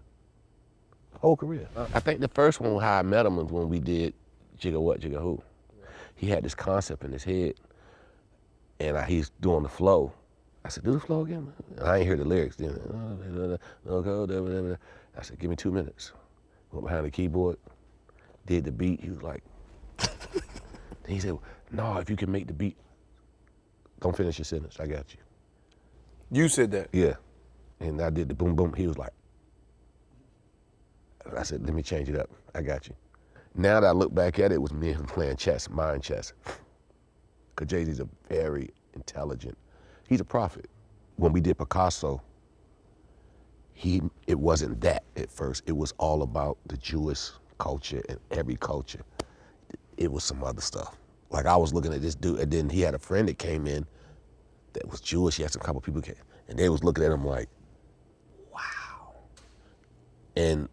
Whole career. I think the first one how I met him was when we did Jigga What, Jigga Who. He had this concept in his head and he's doing the flow. I said, do the flow again, man. I ain't hear the lyrics then. I said, give me 2 minutes. Went behind the keyboard, did the beat. He was like, then he said, no, if you can make the beat, don't finish your sentence, I got you. You said that? Yeah. And I did the boom, boom. He was like, I said, let me change it up, I got you. Now that I look back at it, it was me and him playing chess, mind chess. Because Jay-Z's a very intelligent, he's a prophet. When we did Picasso, it wasn't that at first. It was all about the Jewish culture and every culture. It was some other stuff. Like I was looking at this dude, and then he had a friend that came in that was Jewish. He had a couple people came, and they was looking at him like, wow. And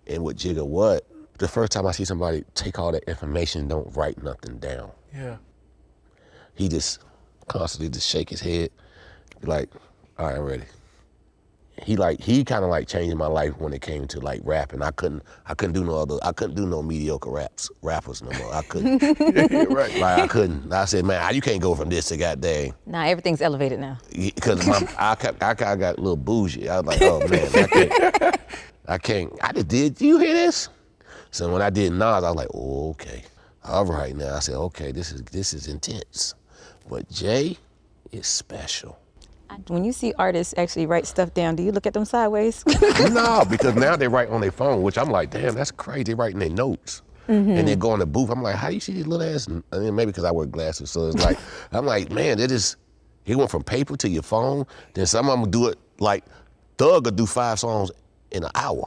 with Jigga What, the first time I see somebody take all that information and don't write nothing down. Yeah. He just constantly just shake his head, be like, all right, I'm ready. He kind of like changed my life when it came to like rapping. I couldn't do no mediocre rappers no more. I couldn't. Right. Like I couldn't. I said, man, you can't go from this to goddamn. Nah, everything's elevated now. Because I got a little bougie. I was like, oh man, I can't. I just did. Do you hear this? So when I did Nas, I was like, oh, okay, all right now. I said, okay, this is intense, but Jay is special. When you see artists actually write stuff down, do you look at them sideways? No, because now they write on their phone, which I'm like, damn, that's crazy. They writing their notes. Mm-hmm. And then go in the booth. I'm like, how do you see these little ass? And then maybe because I wear glasses, so it's like, I'm like, man, he went from paper to your phone. Then some of them do it like Thug will do 5 songs in an hour,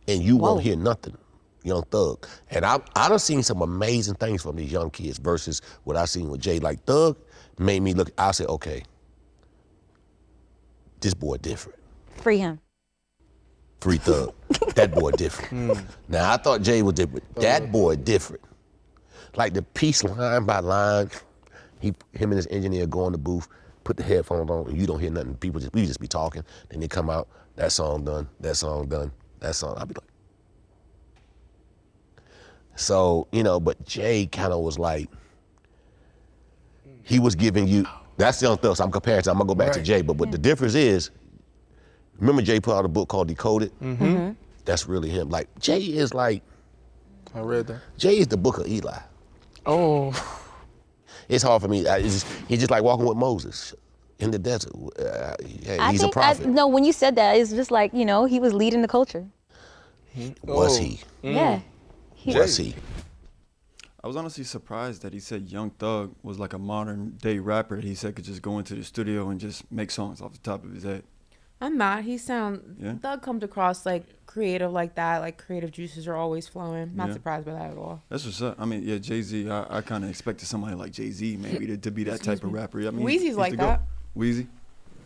and you won't hear nothing. Young Thug. And I done seen some amazing things from these young kids versus what I seen with Jay. Like Thug made me look, I said, okay, this boy different. Free him. Free Thug. That boy different. Now I thought Jay was different. That boy different. Like the piece line by line, him and his engineer go in the booth, put the headphones on, and you don't hear nothing. We just be talking. Then they come out, that song done, that song done, that song. I'll be like. So, but Jay kind of was like, he was giving you, that's Young Thug, so I'm comparing to, I'm gonna go back to Jay, but the difference is, remember Jay put out a book called Decoded? Mm-hmm. That's really him. Like, Jay is like, I read that. Jay is the book of Eli. Oh. It's hard for me. He's just like walking with Moses in the desert. He's a prophet. No, when you said that, it's just like, he was leading the culture. Was he? Yeah. Was he? I was honestly surprised that he said Young Thug was like a modern day rapper. He said could just go into the studio and just make songs off the top of his head. I'm not. Thug comes across like creative like that. Like creative juices are always flowing. Not surprised by that at all. That's what's up. I mean, yeah, Jay-Z, I kind of expected somebody like Jay-Z maybe to be that type of rapper. I mean, Weezy's like that. Weezy?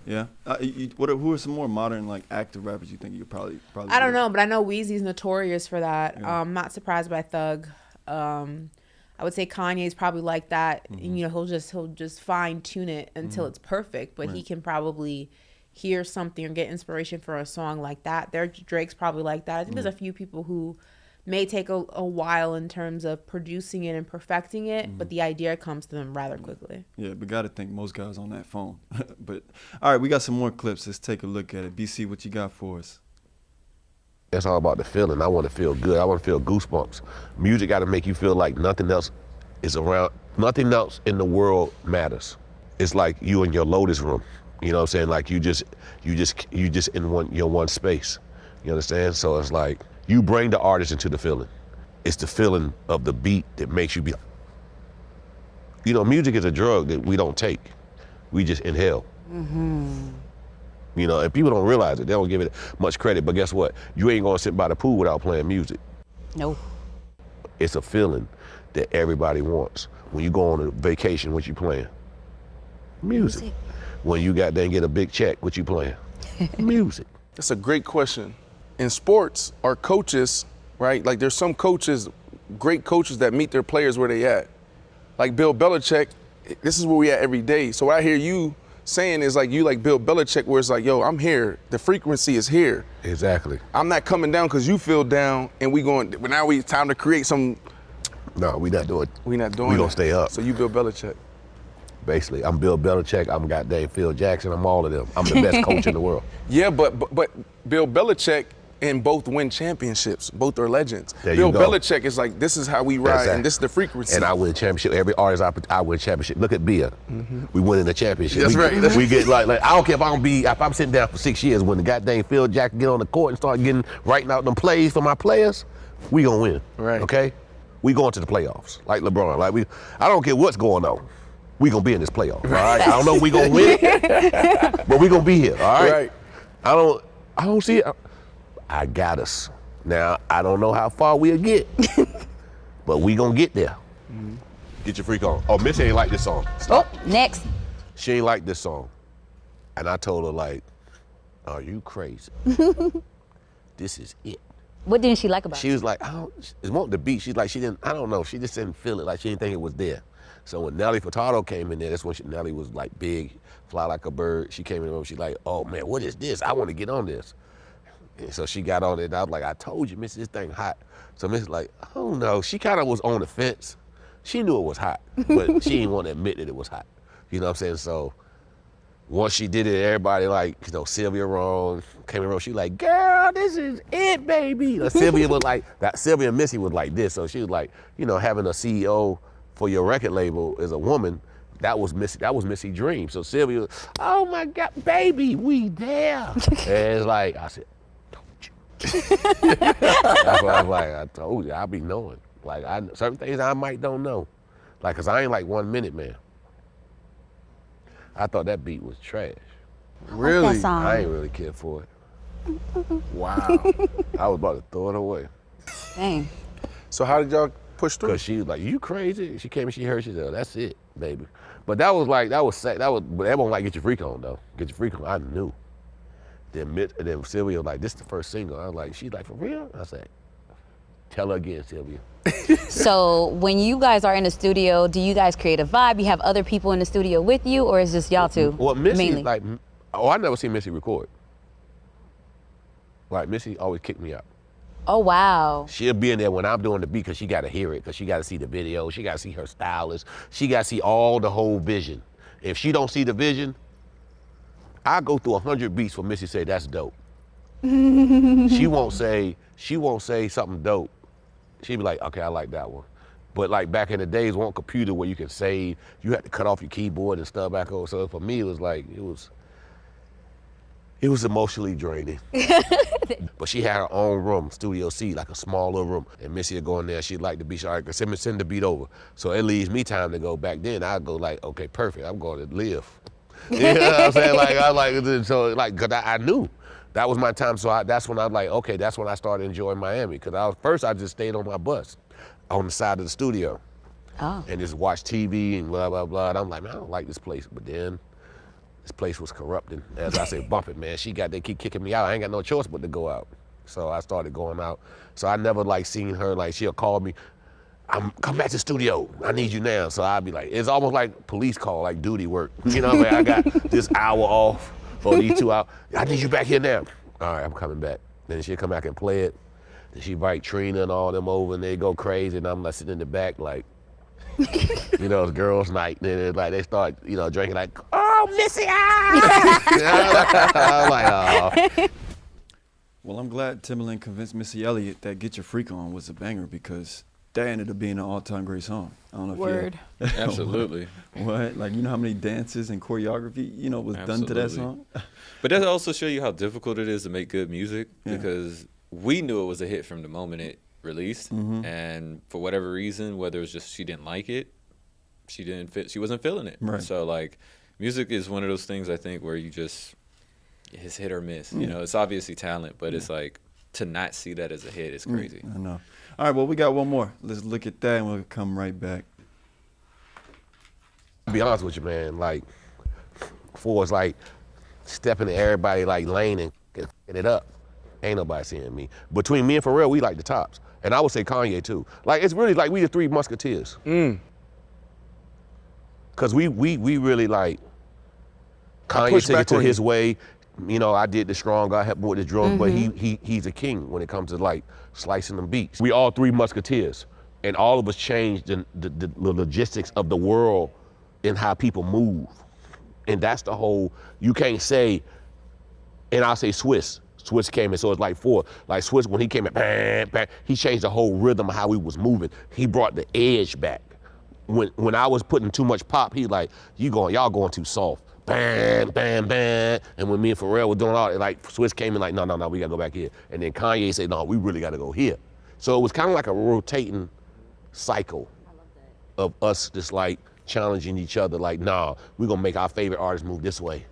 Yeah. Who are some more modern like active rappers you think you could probably I don't know, but I know Weezy's notorious for that. Yeah. Not surprised by Thug. I would say Kanye's probably like that. Mm-hmm. He'll just fine tune it until it's perfect, but he can probably hear something or get inspiration for a song like that. Drake's probably like that. I think there's a few people who may take a while in terms of producing it and perfecting it, but the idea comes to them rather quickly. Yeah, but gotta think most guys on that phone. But all right, we got some more clips. Let's take a look at it. BC, what you got for us? It's all about the feeling. I want to feel good. I want to feel goosebumps. Music got to make you feel like nothing else is around. Nothing else in the world matters. It's like you in your Lotus room. You know what I'm saying? Like you just in your one space. You understand? So it's like you bring the artist into the feeling. It's the feeling of the beat that makes you be. Music is a drug that we don't take. We just inhale. Mm-hmm. And people don't realize it. They don't give it much credit. But guess what? You ain't gonna sit by the pool without playing music. No. It's a feeling that everybody wants. When you go on a vacation, what you playing? Music. When you got there and get a big check, what you playing? Music. That's a great question. In sports, our coaches, right? Like there's some coaches, great coaches that meet their players where they at. Like Bill Belichick, this is where we at every day. So what I hear you saying is like you like Bill Belichick, where it's like, yo, I'm here. The frequency is here. Exactly. I'm not coming down because you feel down, and but now it's time to create some. No, we not doing. We not doing. We gonna stay up. So you Bill Belichick. Basically, I'm Bill Belichick. I'm goddamn Phil Jackson. I'm all of them. I'm the best coach in the world. Yeah, but Bill Belichick and both win championships. Both are legends. There Bill you go. Belichick is like, this is how we ride, Exactly. and this is the frequency. And I win championship. Every artist I win championship. Look at Bia. Mm-hmm. We winning the championship. That's right. We get like I don't care if I'm sitting down for 6 years when the goddamn Phil Jackson get on the court and start writing out them plays for my players. we gonna win. Right. Okay? We going to the playoffs, like LeBron. Like I don't care what's going on. We gonna be in this playoff. All right. I don't know if we gonna win it, but we gonna be here. All right. Right. I don't see it. I got us. Now I don't know how far we'll get, but we gonna get there. Get your freak on. Oh, Missy ain't like this song. Stop. Oh, next. She ain't like this song, and I told her like, "Are you crazy? This is it." What didn't she like about She it? was like, it wasn't the beat. She's like, I don't know. She just didn't feel it. Like she didn't think it was there. So when Nelly Furtado came in there, that's when Nelly was like big, fly like a bird. She came in the room. She's like, oh man, what is this? I want to get on this. And so she got on it. And I was like, I told you, Miss, this thing hot. So Miss like, oh no. She kind of was on the fence. She knew it was hot, but she didn't want to admit that it was hot. You know what I'm saying? So once she did it, everybody like, Sylvia Rome came in the room. She like, girl, this is it, baby. Sylvia was like, Sylvia and Missy was like this. So she was like, having a CEO for your record label as a woman, that was Missy's dream. So Sylvia was, oh my God, baby, we there. And it's like, I said, told you. That's why I was like, I told you, I be knowing. Like, certain things I might don't know. Like, cause I ain't like 1 minute, man. I thought that beat was trash. Really? That song. I ain't really care for it. Wow. I was about to throw it away. Dang. So how did y'all push through? Cause she was like, you crazy? She came and she heard, she said, oh, that's it, baby. But but everyone like Get Your Freak On though. Get Your Freak On, I knew. Then Sylvia was like, this is the first single. I was like, she's like, for real? I said, tell her again, Sylvia. So when you guys are in the studio, do you guys create a vibe? You have other people in the studio with you, or is just y'all two? Well, Missy, mainly? I never seen Missy record. Like, Missy always kicked me out. Oh, wow. She'll be in there when I'm doing the beat because she got to hear it, because she got to see the video. She got to see her stylist. She got to see all the whole vision. If she don't see the vision, I go through 100 beats for Missy to say, that's dope. She won't say something dope. She'd be like, okay, I like that one. But like back in the days, one computer where you can save, you had to cut off your keyboard and stuff back over. So for me, it was like, it was emotionally draining. But she had her own room, Studio C, like a smaller room. And Missy would go in there, she'd like the beat, she'd like, send the beat over. So it leaves me time to go. Back then, I'd go like, okay, perfect, I'm going to live. You know what I'm saying? Cause I knew. That was my time, so that's when I was like, okay, that's when I started enjoying Miami. Because first I just stayed on my bus on the side of the studio and just watched TV and blah, blah, blah. And I'm like, man, I don't like this place. But then this place was corrupting. As I say, bump it, man. They keep kicking me out. I ain't got no choice but to go out. So I started going out. So I never seen her, she'll call me, come back to the studio. I need you now. So I'd be like, it's almost like police call, like duty work. You know what I mean? I got this hour off. For these 2 hours, I need you back here now. All right, I'm coming back. Then she'll come back and play it. Then she invite Trina and all them over, and they go crazy. And I'm like sitting in the back, like, it's girls' night. And then they start, drinking like, oh, Missy, I'm like, oh. Well, I'm glad Timbaland convinced Missy Elliott that Get Your Freak On was a banger, because that ended up being an all-time great song. I don't know if Word. Absolutely. What? Like, how many dances and choreography, was done to that song? But that also show you how difficult it is to make good music, because we knew it was a hit from the moment it released. And for whatever reason, whether it was just she didn't like it, she wasn't feeling it. Right. So, music is one of those things, I think, where it's hit or miss. It's obviously talent, but it's like, to not see that as a hit is crazy. I know. All right, well, we got one more. Let's look at that, and we'll come right back. To be honest with you, man, for us, stepping in everybody, lane and get it up, ain't nobody seeing me. Between me and Pharrell, we like the tops. And I would say Kanye, too. It's really we the three musketeers. Because we really, Kanye took it to his way. I did the strong, I helped with the drums, but he's a king when it comes to slicing them beats. We all three musketeers, and all of us changed the logistics of the world and how people move. And that's the whole, you can't say, and I'll say Swiss came in, so it's 4. Swiss, when he came in, bang, bang, he changed the whole rhythm of how we was moving. He brought the edge back. When I was putting too much pop, he y'all going too soft. Bam, bam, bam. And when me and Pharrell were doing all that, Swiss came in no, we gotta go back here. And then Kanye said, no, we really gotta go here. So it was kind of like a rotating cycle of us just like challenging each other. Like, nah, we're gonna make our favorite artist move this way.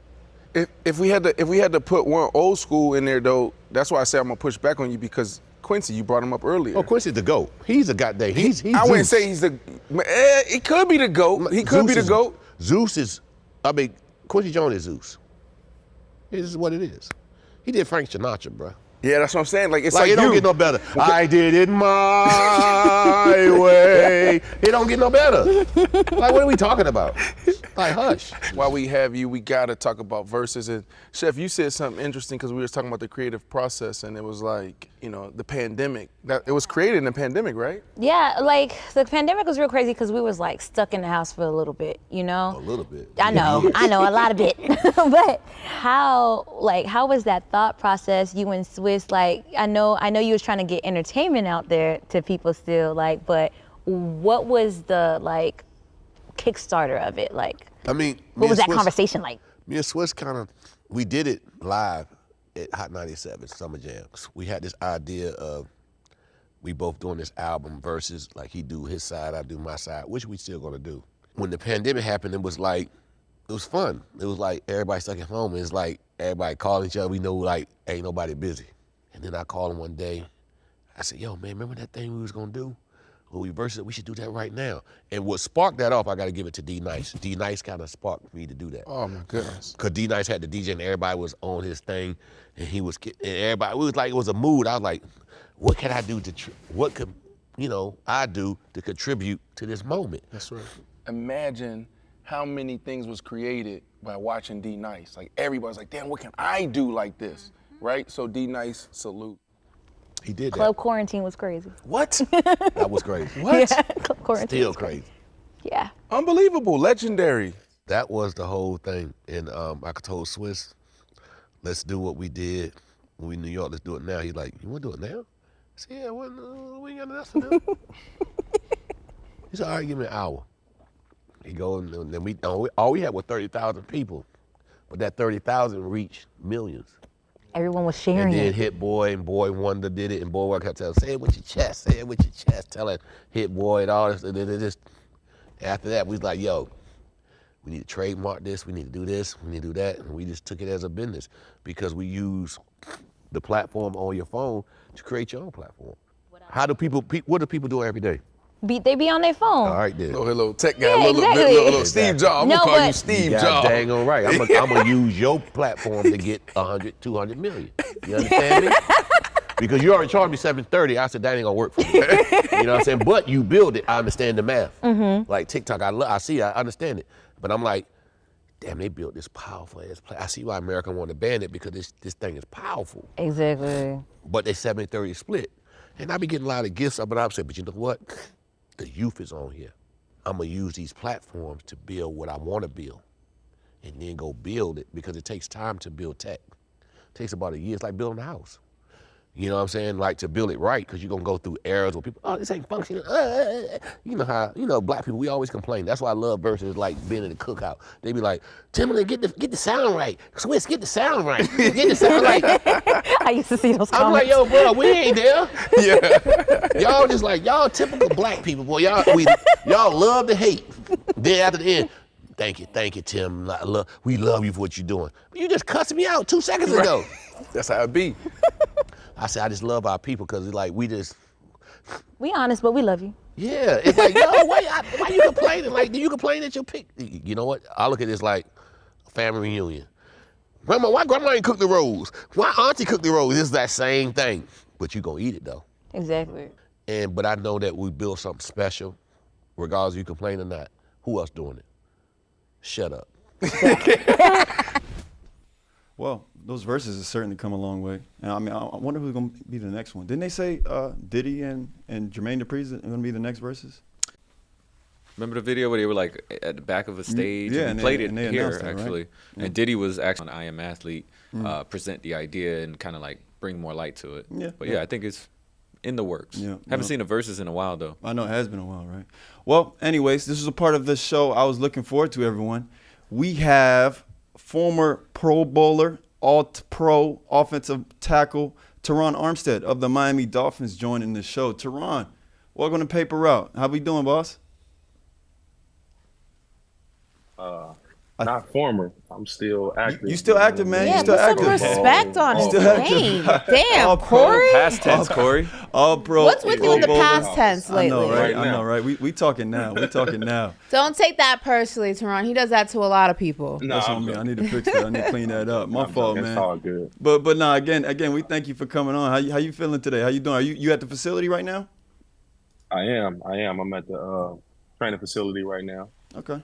If we had to put one old school in there though, that's why I say I'm gonna push back on you because Quincy, you brought him up earlier. Oh, Quincy's the GOAT. He's a goddamn. He's I wouldn't say he's the. He could be the GOAT. He could be the GOAT. Zeus is. I mean, Quincy Jones is Zeus. This is what it is. He did Frank Sinatra, bro. Yeah, that's what I'm saying. Like, it's like it don't get no better. I did it my way. It don't get no better. Like, what are we talking about? Like, hush. While we have you, we gotta talk about verses. And Chef, you said something interesting because we were talking about the creative process, and it was like, you know, the pandemic. That it was created in the pandemic, right? Yeah, like the pandemic was real crazy because we was like stuck in the house for a little bit, you know? A little bit. I know, a lot of bit. But how was that thought process, you and Swiss? Like, I know you was trying to get entertainment out there to people still, like, but what was the like Kickstarter of it? Like, I mean, what was that conversation like? Me and Swiss we did it live at Hot 97 Summer Jams. We had this idea of we both doing this album versus like he do his side, I do my side, which we still gonna do. When the pandemic happened, it was fun. It was like everybody stuck at home. It's like everybody calling each other. We know like ain't nobody busy. And then I called him one day. I said, yo, man, remember that thing we was gonna do? Well, we versed it, we should do that right now. And what sparked that off, I gotta give it to D-Nice. D-Nice kind of sparked me to do that. Oh my goodness. Cause D-Nice had the DJ and everybody was on his thing and he was, and everybody, it was a mood. I was like, what can I do what could, I do to contribute to this moment? That's right. Imagine how many things was created by watching D-Nice. Like everybody's like, damn, what can I do like this? Right? So D-Nice, salute. He did Club that. Quarantine was crazy. What? That was crazy. What? Yeah, Club Quarantine Still was crazy. Yeah. Unbelievable, legendary. That was the whole thing. And I told Swiss, let's do what we did when we in New York, let's do it now. He's like, you wanna do it now? I said, yeah, we ain't got nothing else to do. He said, all right, give me an hour. He go, and then all we had was 30,000 people, but that 30,000 reached millions. Everyone was sharing and then it. Hit Boy and Boy Wonder did it, and Boy Wonder kept telling, say it with your chest, say it with your chest, telling Hit Boy and all this, and then it just, after that, we was like, yo, we need to trademark this, we need to do this, we need to do that, and we just took it as a business because we use the platform on your phone to create your own platform. What do people do every day? They be on their phone. All right, then. Little tech guy, Yeah, exactly. little Steve Jobs. I'm gonna call you Steve Jobs. Dang on right. I'm gonna use your platform to get 100, 200 million. You understand me? Because you already charged me $730. I said that ain't gonna work for me. You know what I'm saying? But you build it. I understand the math. Mm-hmm. Like TikTok, I see, I understand it. But I'm like, damn, they built this powerful ass I see why America want to ban it because this thing is powerful. Exactly. But they 70-30 split. And I be getting a lot of gifts up and I say, but you know what? The youth is on here. I'm gonna use these platforms to build what I wanna build and then go build it because it takes time to build tech. It takes about a year, it's like building a house. You know what I'm saying? Like to build it right, because you're gonna go through eras where people, oh, this ain't functioning. You know how, black people, we always complain. That's why I love versus like being in the cookout. They be like, Timbaland, get the sound right. Swiss, get the sound right. Get the sound right. I used to see those comments. I'm like, yo, bro, we ain't there. Yeah. Y'all just like, y'all typical black people, boy. Y'all love to hate. Then after the end, thank you, Tim. We love you for what you're doing. You just cussed me out 2 seconds ago. Right. That's how it be. I said, I just love our people because it's like, we honest, but we love you. Yeah, it's like, yo, why you complaining? Like, do you complain that your pick? You know what? I look at this like a family reunion. Grandma, why grandma ain't cook the rolls? Why auntie cook the rolls? It's that same thing, but you gonna eat it though. Exactly. But I know that we built something special, regardless if you complain or not. Who else doing it? Shut up. Well, those verses have certainly come a long way. And I mean, I wonder who's going to be the next one. Didn't they say Diddy and Jermaine Dupri's are going to be the next verses? Remember the video where they were like at the back of a stage? Yeah, and we played it they here, that, actually. Right? And Yeah. Diddy was actually on I Am Athlete, present the idea and kind of like bring more light to it. Yeah. But yeah, I think it's in the works. Yeah, Haven't seen the verses in a while, though. I know it has been a while, right? Well, anyways, this is a part of the show I was looking forward to, everyone. We have former Pro Bowler, All-Pro offensive tackle, Terron Armstead of the Miami Dolphins joining the show. Terron, welcome to Paper Route. How we doing, boss? Not former. I'm still active. You still active, man? Yeah, you still put active. some respect on his Still name. active. Damn, Corey. Past tense, Corey. All pro. What's with you in the past tense lately? I know, right? Right I know, now. right? We talking now. We talking now. Don't take that personally, Terron. He does that to a lot of people. No, That's on me. I need to fix that. I need to clean that up. My fault, It's man. all good. But no, again, we thank you for coming on. How you feeling today? How you doing? Are you at the facility right now? I am. I'm at the training facility right now. Okay.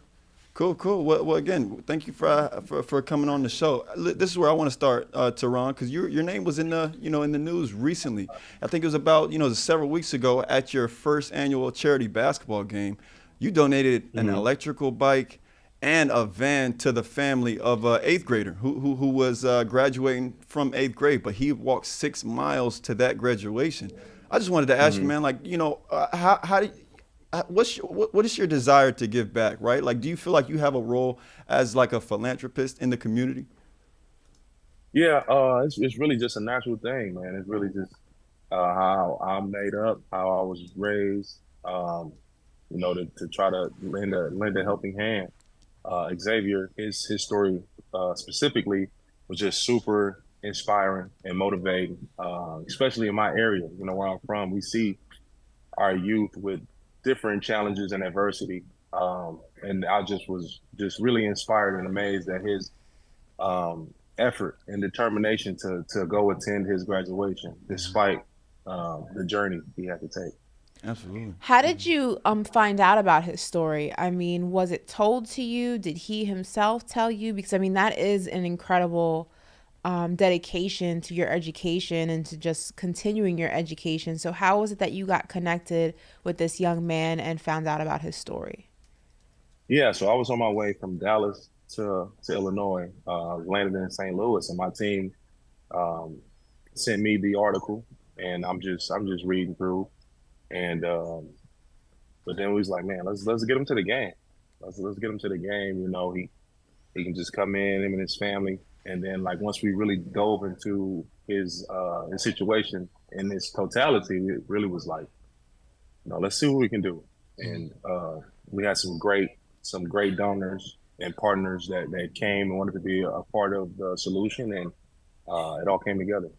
Cool. Well, again, thank you for coming on the show. This is where I want to start, Terron, because your name was in the in the news recently. I think it was about several weeks ago at your first annual charity basketball game. You donated an electrical bike and a van to the family of an 8th grader who was graduating from 8th grade, but he walked 6 miles to that graduation. I just wanted to ask you, man, like how do you, what is your desire to give back, right? Like, do you feel like you have a role as like a philanthropist in the community? Yeah, it's really just a natural thing, man. It's really just how I'm made up, how I was raised, to try to lend a helping hand. Xavier, his story specifically was just super inspiring and motivating, especially in my area. Where I'm from, we see our youth with different challenges and adversity. And I was really inspired and amazed at his effort and determination to go attend his graduation, despite the journey he had to take. Absolutely. How did you find out about his story? I mean, was it told to you? Did he himself tell you? Because I mean, that is an incredible dedication to your education and to just continuing your education. So how was it that you got connected with this young man and found out about his story? Yeah, so I was on my way from Dallas to Illinois. Landed in St. Louis, and my team sent me the article, and I'm just reading through, and but then we was like, man, let's get him to the game. Let's get him to the game. He can just come in, him and his family. And then, like, once we really dove into his situation in its totality, it really was like, let's see what we can do. And we had some great donors and partners that came and wanted to be a part of the solution, and it all came together.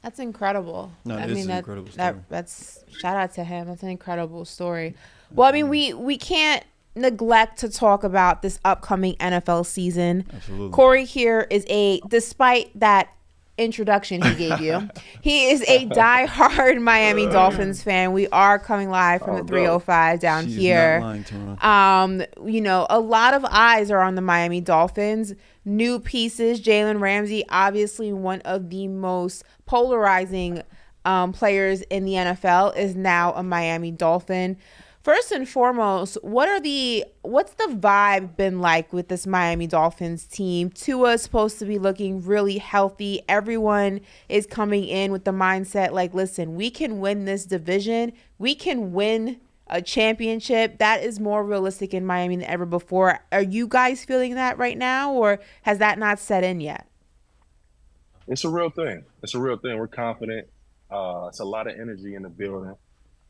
That's incredible. No, I it is mean, an incredible story. that's shout out to him. That's an incredible story. Well, I mean, we can't neglect to talk about this upcoming NFL season. Absolutely. Corey here is despite that introduction he gave you, he is a diehard Miami Dolphins fan. We are coming live from the 305 down here. She's not lying, Terron. A lot of eyes are on the Miami Dolphins. New pieces. Jalen Ramsey, obviously one of the most polarizing players in the NFL, is now a Miami Dolphin. First and foremost, what's the vibe been like with this Miami Dolphins team? Tua's supposed to be looking really healthy. Everyone is coming in with the mindset like, listen, we can win this division. We can win a championship. That is more realistic in Miami than ever before. Are you guys feeling that right now, or has that not set in yet? It's a real thing. We're confident. It's a lot of energy in the building.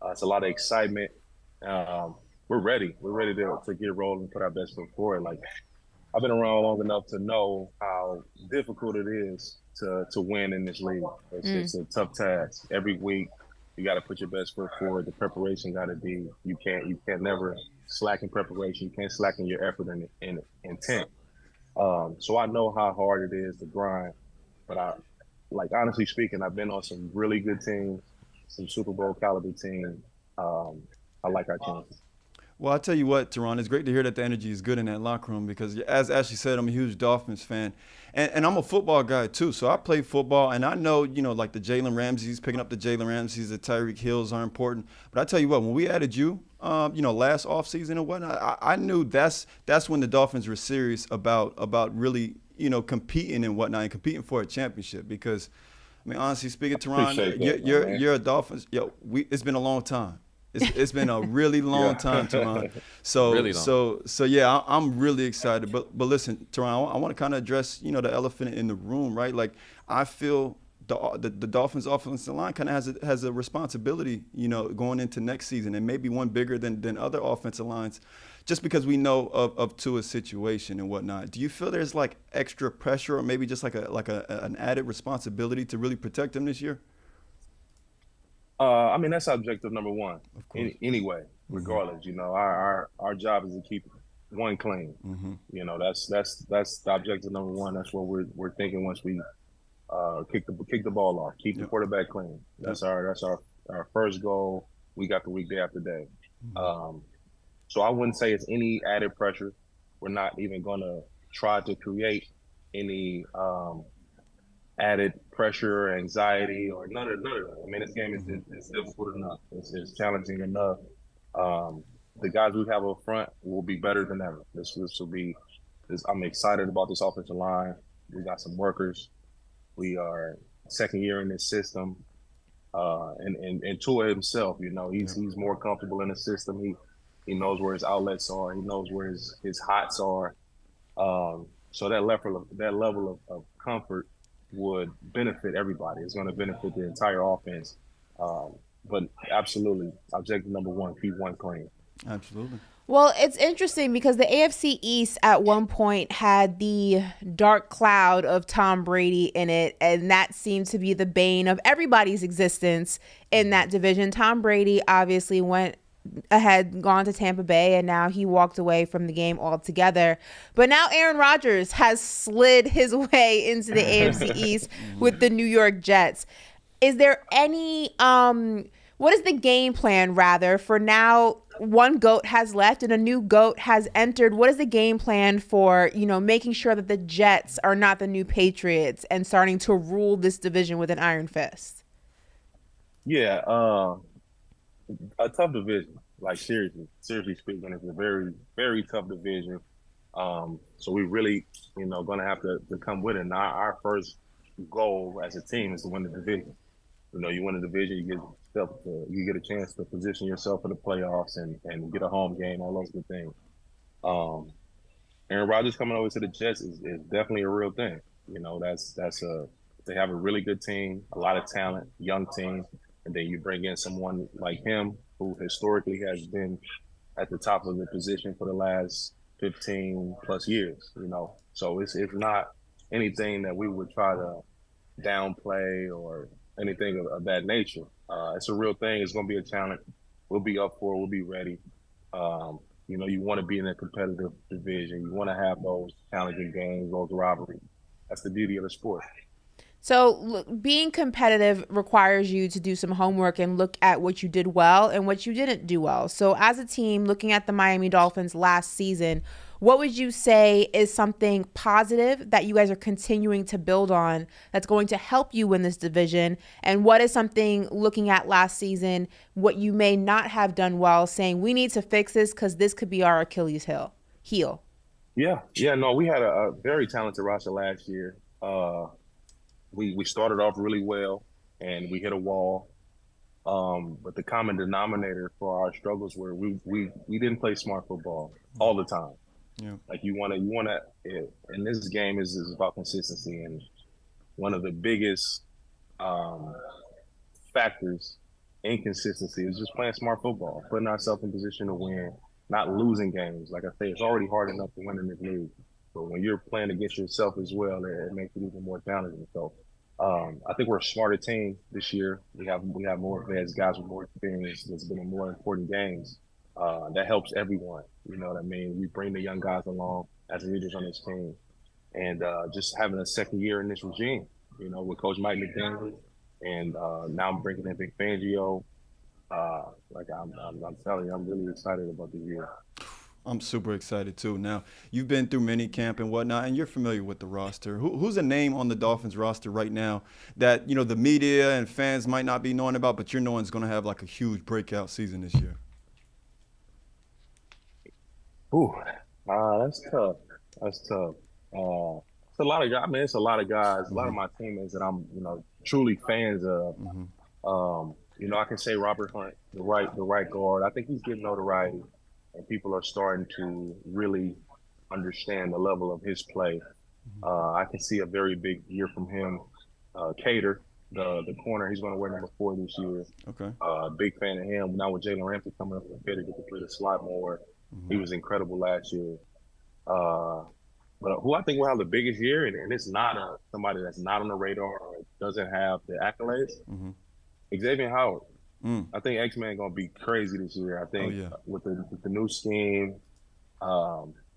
It's a lot of excitement. We're ready. We're ready to get rolling and put our best foot forward. Like, I've been around long enough to know how difficult it is to win in this league. It's a tough task. Every week, you got to put your best foot forward. The preparation got to be. You can't never slack in preparation. You can't slacken your effort and intent. So I know how hard it is to grind. But honestly speaking, I've been on some really good teams, some Super Bowl caliber teams. I like our chances. Well, I'll tell you what, Terron, it's great to hear that the energy is good in that locker room because, as Ashley said, I'm a huge Dolphins fan. And I'm a football guy, too. So I play football, and I know, like the Jalen Ramseys, picking up the Jalen Ramseys, the Tyreek Hills are important. But I tell you what, when we added you, last offseason and whatnot, I knew that's when the Dolphins were serious about really, competing and whatnot and competing for a championship because, I mean, honestly speaking, Terron, you're a Dolphins. It's been a long time. It's been a really long time, Terron. So really long. So yeah, I'm really excited. But listen, Terron, I want to kind of address the elephant in the room, right? Like I feel the Dolphins offensive line kind of has a responsibility, going into next season, and maybe one bigger than other offensive lines, just because we know of Tua's situation and whatnot. Do you feel there's like extra pressure, or maybe just like an added responsibility to really protect him this year? I mean, that's objective number one. Anyway, regardless, our job is to keep one clean. That's the objective number one. That's what we're thinking once we kick the ball off, keep the quarterback clean. That's our first goal. We got the week day after day. So I wouldn't say it's any added pressure. We're not even going to try to create any added pressure, anxiety, or none of that. I mean, this game is difficult enough. It's challenging enough. The guys we have up front will be better than ever. This will be. I'm excited about this offensive line. We got some workers. We are second year in this system, and Tua himself, he's more comfortable in the system. He knows where his outlets are. He knows where his hots are. So that level of comfort would benefit everybody. It's going to benefit the entire offense. But absolutely, objective number one: keep one clean. Absolutely. Well, it's interesting because the AFC East at one point had the dark cloud of Tom Brady in it, and that seemed to be the bane of everybody's existence in that division. Tom Brady obviously gone to Tampa Bay, and now he walked away from the game altogether. But now Aaron Rodgers has slid his way into the AFC East with the New York Jets. Is there any what is the game plan, rather, for now? One GOAT has left and a new GOAT has entered. What is the game plan for, making sure that the Jets are not the new Patriots and starting to rule this division with an iron fist? Yeah, a tough division. Like, seriously speaking, it's a very, very tough division. So we really, going to have to come with it. And our first goal as a team is to win the division. You win the division, you get a chance to position yourself for the playoffs and get a home game, all those good things. Aaron Rodgers coming over to the Jets is definitely a real thing. They have a really good team, a lot of talent, young team, and then you bring in someone like him who historically has been at the top of the position for the last 15 plus years. So it's not anything that we would try to downplay or anything of that nature. It's a real thing. It's going to be a challenge. We'll be up for it. We'll be ready. You want to be in a competitive division. You want to have those challenging games, those rivalries. That's the beauty of the sport. So look, being competitive requires you to do some homework and look at what you did well and what you didn't do well. So as a team, looking at the Miami Dolphins last season, what would you say is something positive that you guys are continuing to build on that's going to help you win this division? And what is something, looking at last season, what you may not have done well, saying we need to fix this because this could be our Achilles heel? Yeah. No, we had a very talented roster last year. We started off really well, and we hit a wall. But the common denominator for our struggles were we didn't play smart football all the time. Yeah. Like you want to, and this game is about consistency. And one of the biggest factors in consistency is just playing smart football, putting ourselves in position to win, not losing games. Like I say, it's already hard enough to win in this league. But when you're playing against yourself as well, it makes it even more challenging. So I think we're a smarter team this year. We have more vets, guys with more experience. There's been in more important games. That helps everyone. You know what I mean? We bring the young guys along as leaders on this team. And just having a second year in this regime, with Coach Mike McDaniel. And now I'm bringing in Vic Fangio. I'm telling you, I'm really excited about the year. I'm super excited too. Now, you've been through mini camp and whatnot, and you're familiar with the roster. Who's a name on the Dolphins roster right now that, the media and fans might not be knowing about, but you're knowing is going to have like a huge breakout season this year? Ooh, that's tough. It's a lot of guys. I mean, it's a lot of guys, a lot of my teammates that I'm, truly fans of. Mm-hmm. I can say Robert Hunt, the right guard. I think he's getting notoriety. And people are starting to really understand the level of his play. I can see a very big year from him. Cater, the corner. He's going to wear number 4 this year. Okay. Big fan of him. Now with Jalen Ramsey coming up, to play the slot more. He was incredible last year. But who I think will have the biggest year, and it's not somebody that's not on the radar or doesn't have the accolades, Xavier Howard. I think X-Man going to be crazy this year. I think with the new scheme,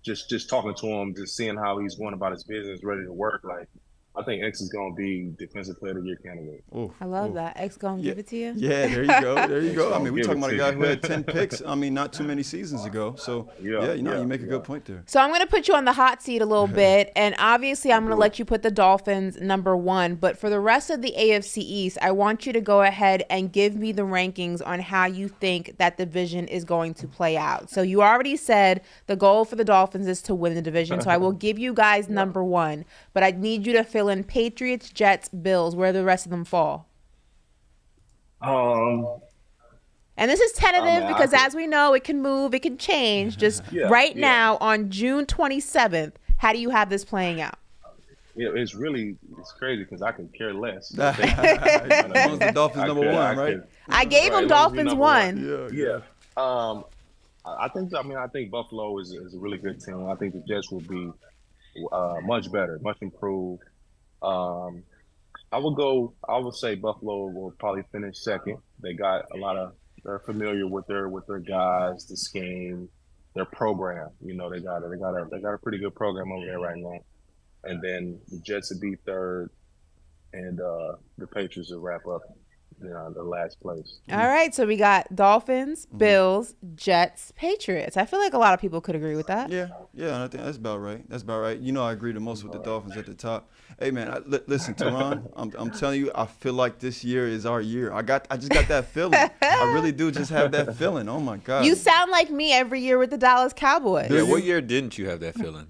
just talking to him, just seeing how he's going about his business, ready to work, like, I think X is going to be Defensive Player of the Year candidate. I love that. X going to give it to you? Yeah, there you go. There you go. I mean, we're talking about a guy who had 10 picks, not too many seasons ago. So, you make a good point there. So I'm going to put you on the hot seat a little bit. And obviously, I'm going to let you put the Dolphins number 1. But for the rest of the AFC East, I want you to go ahead and give me the rankings on how you think that division is going to play out. So you already said the goal for the Dolphins is to win the division. So I will give you guys number 1. But I need you to fill in Patriots, Jets, Bills. Where do the rest of them fall? And this is tentative because, as we know, it can move, it can change. Just now on June 27th, how do you have this playing out? Yeah, it's crazy because I could care less. As long as the Dolphins number 1, right? I gave them Dolphins 1. Yeah. I think Buffalo is a really good team. I think the Jets will be much better, much improved. I would say Buffalo will probably finish second. They got they're familiar with their guys, the scheme, their program. You know, they got a pretty good program over there right now. And then the Jets would be third, and the Patriots will wrap up, the last place. All right, so we got Dolphins, Bills, Jets, Patriots. I feel like a lot of people could agree with that. Yeah, and I think that's about right. I agree the most with the Dolphins at the top. Hey, man, listen, Terron, I'm telling you, I feel like this year is our year. I just got that feeling. I really do just have that feeling. Oh, my God. You sound like me every year with the Dallas Cowboys. Yeah, what year didn't you have that feeling?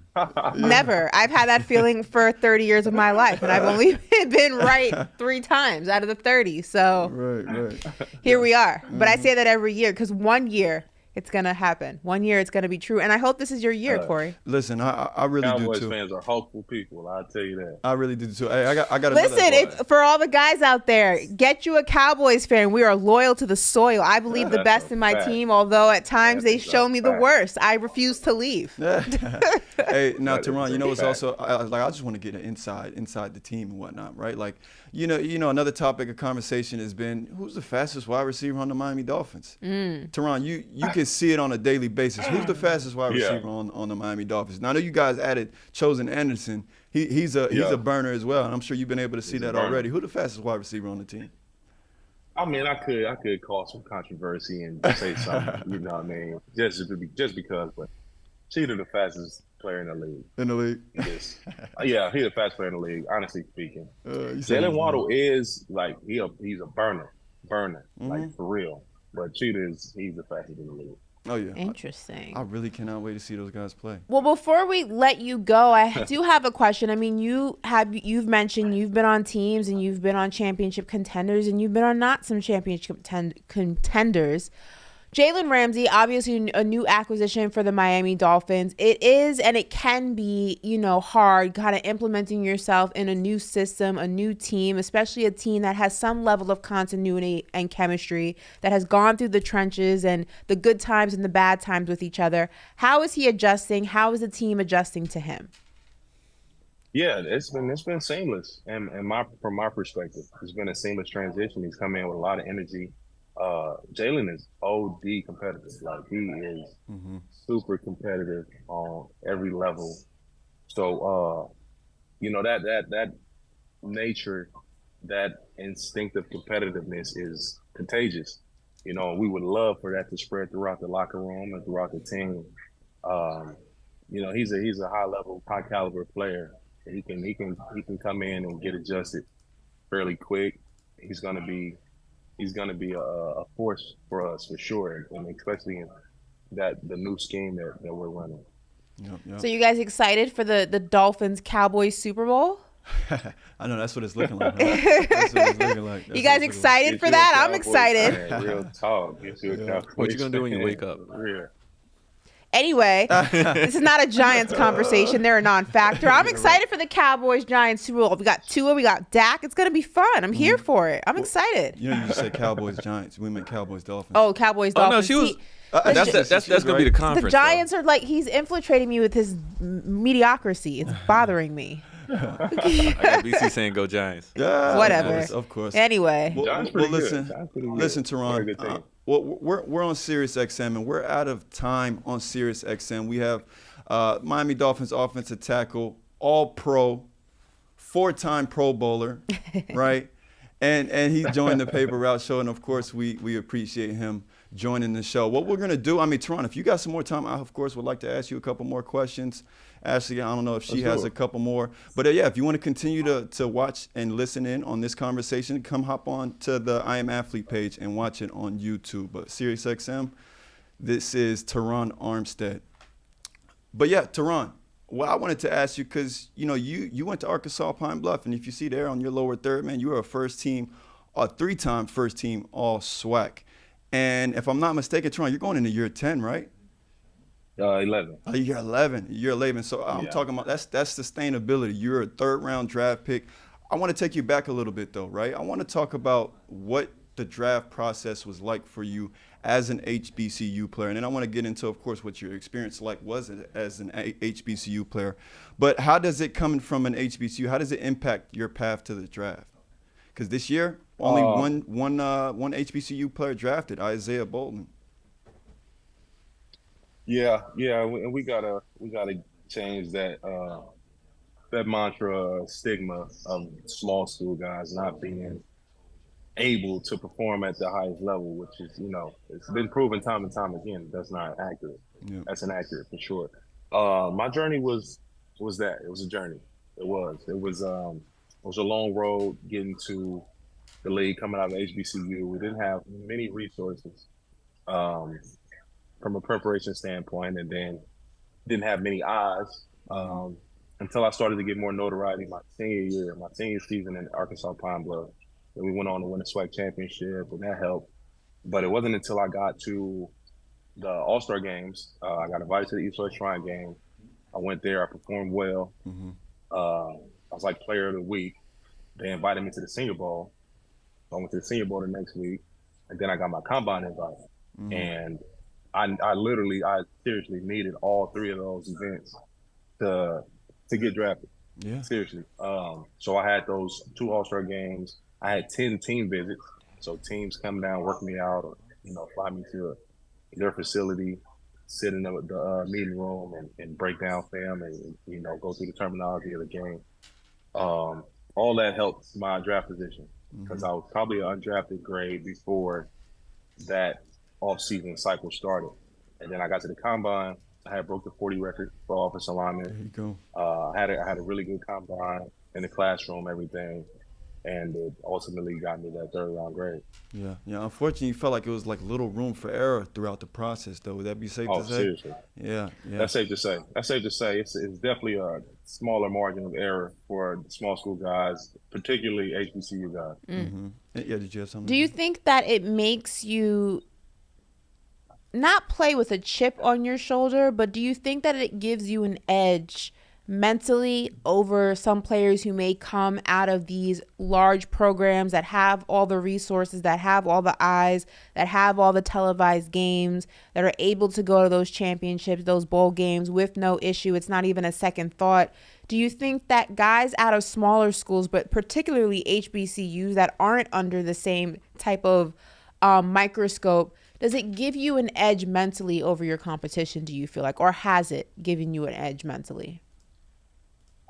Never. I've had that feeling for 30 years of my life, and I've only been right 3 times out of the 30. So right. Here we are. But I say that every year because one year it's going to happen. One year it's going to be true. And I hope this is your year, Corey. Listen, I really do too. Cowboys fans are hopeful people. I'll tell you that. I really do too. Hey, I got Listen, for all the guys out there, get you a Cowboys fan. We are loyal to the soil. I believe the best in my team, although at times they show me the worst. I refuse to leave. Hey, now, Terron, you know what's also, I just want to get an inside the team and whatnot, right? Like, another topic of conversation has been who's the fastest wide receiver on the Miami Dolphins? Terron, you can see it on a daily basis. Who's the fastest wide receiver on the Miami Dolphins? Now, I know you guys added Chosen Anderson. He's a burner as well, and I'm sure you've been able to see that already. Who's the fastest wide receiver on the team? I mean, I could cause some controversy and say something, you know what I mean? Just because, but Cheetah the fastest player in the league. In the league? Yes. Yeah, he's the fastest player in the league, honestly speaking. Jalen Waddle is, like, he's a burner, like, for real. But Cheetah he's the fastest in the league. Oh, yeah. Interesting. I really cannot wait to see those guys play. Well, before we let you go, I do have a question. I mean, you've mentioned you've been on teams and you've been on championship contenders and you've been on not some championship contenders. Jalen Ramsey, obviously a new acquisition for the Miami Dolphins. It is and it can be, hard kind of implementing yourself in a new system, a new team, especially a team that has some level of continuity and chemistry, that has gone through the trenches and the good times and the bad times with each other. How is he adjusting? How is the team adjusting to him? Yeah, it's been seamless, and from my perspective, it's been a seamless transition. He's come in with a lot of energy. Jalen is OD competitive. Like, he is super competitive on every level. So, that nature, that instinctive competitiveness is contagious. We would love for that to spread throughout the locker room and throughout the team. He's a high caliber player. He can come in and get adjusted fairly quick. He's gonna be a force for us for sure, and especially in the new scheme that we're running. Yep. So you guys excited for the Dolphins Cowboys Super Bowl? I know that's what it's looking like. Huh? That's what it's looking like. You guys excited for that? I'm excited. Man, real talk. What you gonna do when you wake up? Yeah. Anyway, this is not a Giants conversation. They're a non-factor. I'm excited for the Cowboys-Giants Super Bowl. We got Tua, we got Dak. It's going to be fun. I'm here for it. I'm excited. You just said Cowboys-Giants. We meant Cowboys-Dolphins. Oh, Cowboys-Dolphins. Oh, no, she was... That's going to be the conference. The Giants are like, he's infiltrating me with his mediocrity. It's bothering me. I got BC saying go Giants. Yeah, whatever. Of course. Anyway. Well, listen, Terron. We're on Sirius XM, and we're out of time on Sirius XM. We have Miami Dolphins offensive tackle, all-pro, 4-time Pro Bowler, right? And he joined the Paper Route Show, and of course we appreciate him joining the show. What we're gonna do, Terron, if you got some more time, I of course would like to ask you a couple more questions. Ashley, I don't know if she has a couple more, but yeah, if you want to continue to watch and listen in on this conversation, come hop on to the I Am Athlete page and watch it on YouTube. But SiriusXM, this is Terron Armstead. But yeah, Terron, well, I wanted to ask you, because you went to Arkansas Pine-Bluff, and if you see there on your lower third, man, you were a 3-time first team all SWAC. And if I'm not mistaken, Terron, you're going into year 10, right? 11. Oh, you're 11. You're 11. So I'm talking about that's sustainability. You're a 3rd-round draft pick. I want to take you back a little bit, though, right? I want to talk about what the draft process was like for you as an HBCU player. And then I want to get into, of course, what your experience was as an HBCU player. But how does it, coming from an HBCU, how does it impact your path to the draft? Because this year, only one HBCU player drafted, Isaiah Bolton. Yeah, and we gotta change that mantra stigma of small school guys not being able to perform at the highest level, which is, it's been proven time and time again that's not accurate. Yeah. That's inaccurate for sure. My journey was that. It was a journey. It was a long road getting to the league, coming out of HBCU. We didn't have many resources from a preparation standpoint, and then didn't have many eyes until I started to get more notoriety my senior season in Arkansas Pine-Bluff. And we went on to win a SWAC championship, and that helped. But it wasn't until I got to the All-Star games, I got invited to the East West Shrine game. I went there, I performed well. Mm-hmm. I was like player of the week. They invited me to the Senior Bowl. So I went to the Senior Bowl the next week, and then I got my combine invite. Mm-hmm. And I seriously needed all 3 of those events to get drafted. Yeah. Seriously. So I had those 2 All-Star games. I had 10 team visits. So teams come down, work me out, or, fly me to their facility, sit in the meeting room and break down film and, go through the terminology of the game. All that helped my draft position because I was probably an undrafted grade before that off-season cycle started. And then I got to the combine. I had broke the 40 record for offensive lineman. There you go. I had a really good combine in the classroom, everything. And it ultimately got me that 3rd-round grade. Yeah. Unfortunately, you felt like it was like little room for error throughout the process, though. Would that be safe to say? Seriously. Yeah. That's safe to say. It's definitely a smaller margin of error for small school guys, particularly HBCU guys. Mm-hmm. Yeah. Did you have something? Do you think that it makes you not play with a chip on your shoulder, but do you think that it gives you an edge mentally over some players who may come out of these large programs that have all the resources, that have all the eyes, that have all the televised games, that are able to go to those championships, those bowl games with no issue? It's not even a second thought. Do you think that guys out of smaller schools, but particularly HBCUs that aren't under the same type of microscope, does it give you an edge mentally over your competition, do you feel like, or has it given you an edge mentally?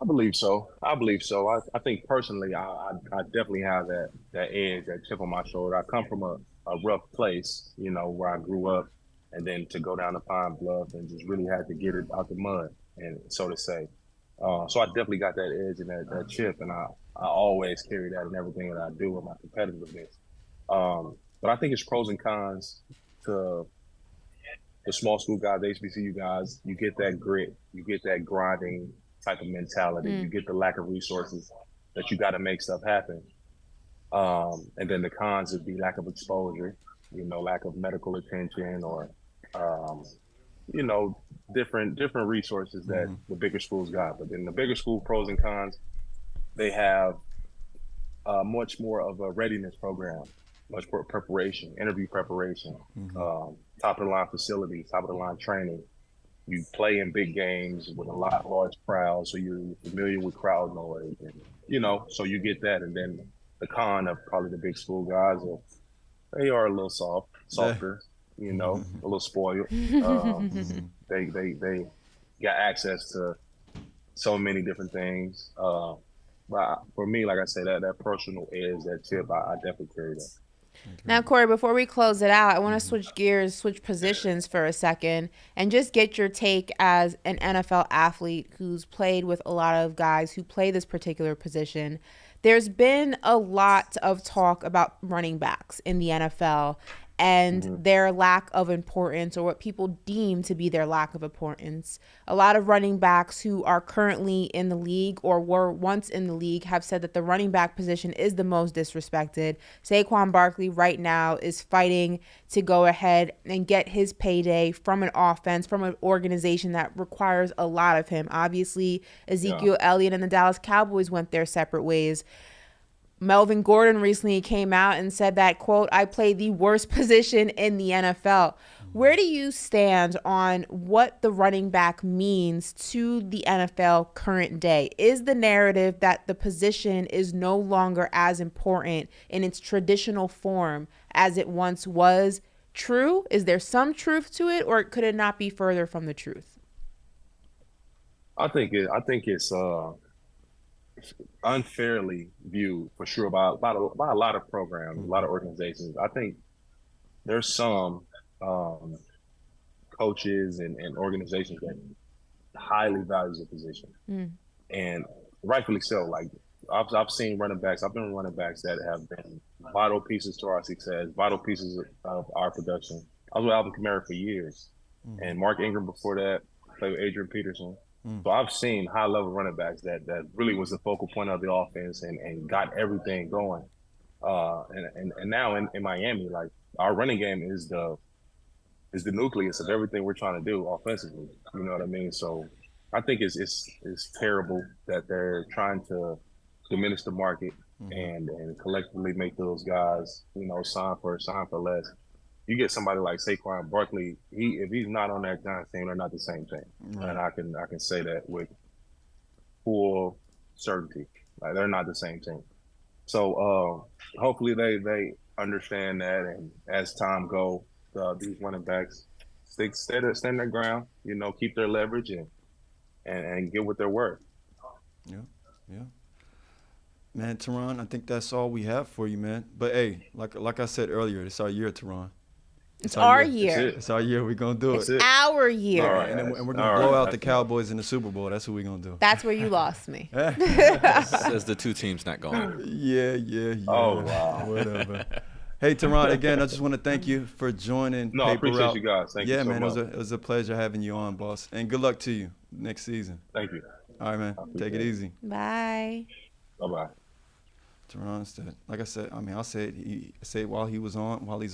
I believe so. I think personally, I definitely have that edge, that chip on my shoulder. I come from a rough place, where I grew up, and then to go down to Pine-Bluff and just really had to get it out the mud, and so to say. So I definitely got that edge and that chip, and I always carry that in everything that I do with my competitiveness. But I think it's pros and cons to the small school guys, the HBCU guys. You get that grit, you get that grinding type of mentality. You get the lack of resources that you got to make stuff happen. And then the cons would be lack of exposure, lack of medical attention or, you know, different resources that the bigger schools got. But in the bigger school, pros and cons, they have much more of a readiness program, much more preparation, interview preparation, top of the line facilities, top of the line training. You play in big games with a large crowd, so you're familiar with crowd noise, and, you know, so you get that. And then the con of probably the big school guys, they are a little softer, you know, a little spoiled. They got access to so many different things. But for me, like I said, that personal edge, that tip, I definitely carry that. Now, Corey, before we close it out, I want to switch gears, switch positions for a second, and just get your take as an NFL athlete who's played with a lot of guys who play this particular position. There's been a lot of talk about running backs in the NFL and their lack of importance, or what people deem to be their lack of importance. A lot of running backs who are currently in the league or were once in the league have said that the running back position is the most disrespected. Saquon Barkley right now is fighting to go ahead and get his payday from an offense, from an organization that requires a lot of him. Obviously, Ezekiel Elliott and the Dallas Cowboys went their separate ways. Melvin Gordon recently came out and said that, quote, I play the worst position in the NFL. Where do you stand on what the running back means to the NFL current day? Is the narrative that the position is no longer as important in its traditional form as it once was true? Is there some truth to it, or could it not be further from the truth? I think it's unfairly viewed for sure by a lot of programs, a lot of organizations. I think there's some coaches and organizations that highly value the position, and rightfully so. Like I've seen running backs. I've been running backs that have been vital pieces to our success, vital pieces of our production. I was with Alvin Kamara for years, and Mark Ingram before that. Played with Adrian Peterson. So I've seen high-level running backs that really was the focal point of the offense and got everything going. And now in Miami, like our running game is the nucleus of everything we're trying to do offensively. You know what I mean? So I think it's terrible that they're trying to diminish the market and collectively make those guys, you know, sign for less. You get somebody like Saquon Barkley, if he's not on that Giants team, they're not the same thing. Right. And I can say that with full certainty. Like they're not the same team. So hopefully they understand that, and as time goes, these running backs stand their ground, you know, keep their leverage and get what they're worth. Yeah. Man, Terron, I think that's all we have for you, man. But hey, like I said earlier, it's our year, Terron. It's our year. It's our year. We're going to do it. It's our year. All right. And we're going to blow out the Cowboys in the Super Bowl. That's what we're going to do. That's where you lost me. Says the two teams not going. Yeah. Oh, wow. Whatever. Hey, Terron, again, I just want to thank you for joining. No, I appreciate you guys. Thank you so much. It was a pleasure having you on, boss. And good luck to you next season. Thank you. All right, man. Take it easy. Bye. Bye-bye. Terron Armstead. Like I said, I'll say it while he's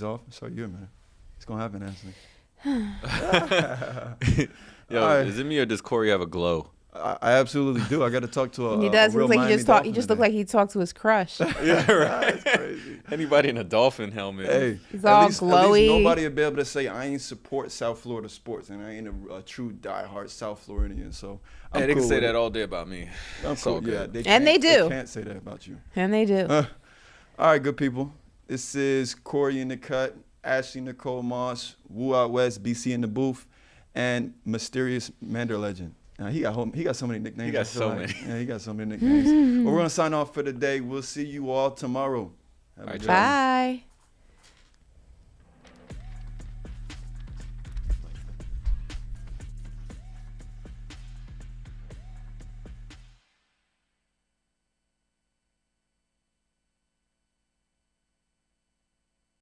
off. It's our year, man. It's going to happen, Anthony. Yo, right. Is it me or does Corey have a glow? I absolutely do. I got to talk to a He does. real He just looked like he talked to his crush. Yeah, right. That's crazy. Anybody in a Dolphin helmet. Hey, he's all glowy. At least nobody will be able to say I ain't support South Florida sports and I ain't a true diehard South Floridian. So they can say that all day about me. I'm cool. Yeah, they do. They can't say that about you. And they do. All right, good people. This is Corey in the cut. Ashley Nicole Moss, Woo Out West, BC in the booth, and Mysterious Mander Legend. Now, he got so many nicknames. He got so many. Yeah, he got so many nicknames. Well, we're going to sign off for the day. We'll see you all tomorrow. Bye.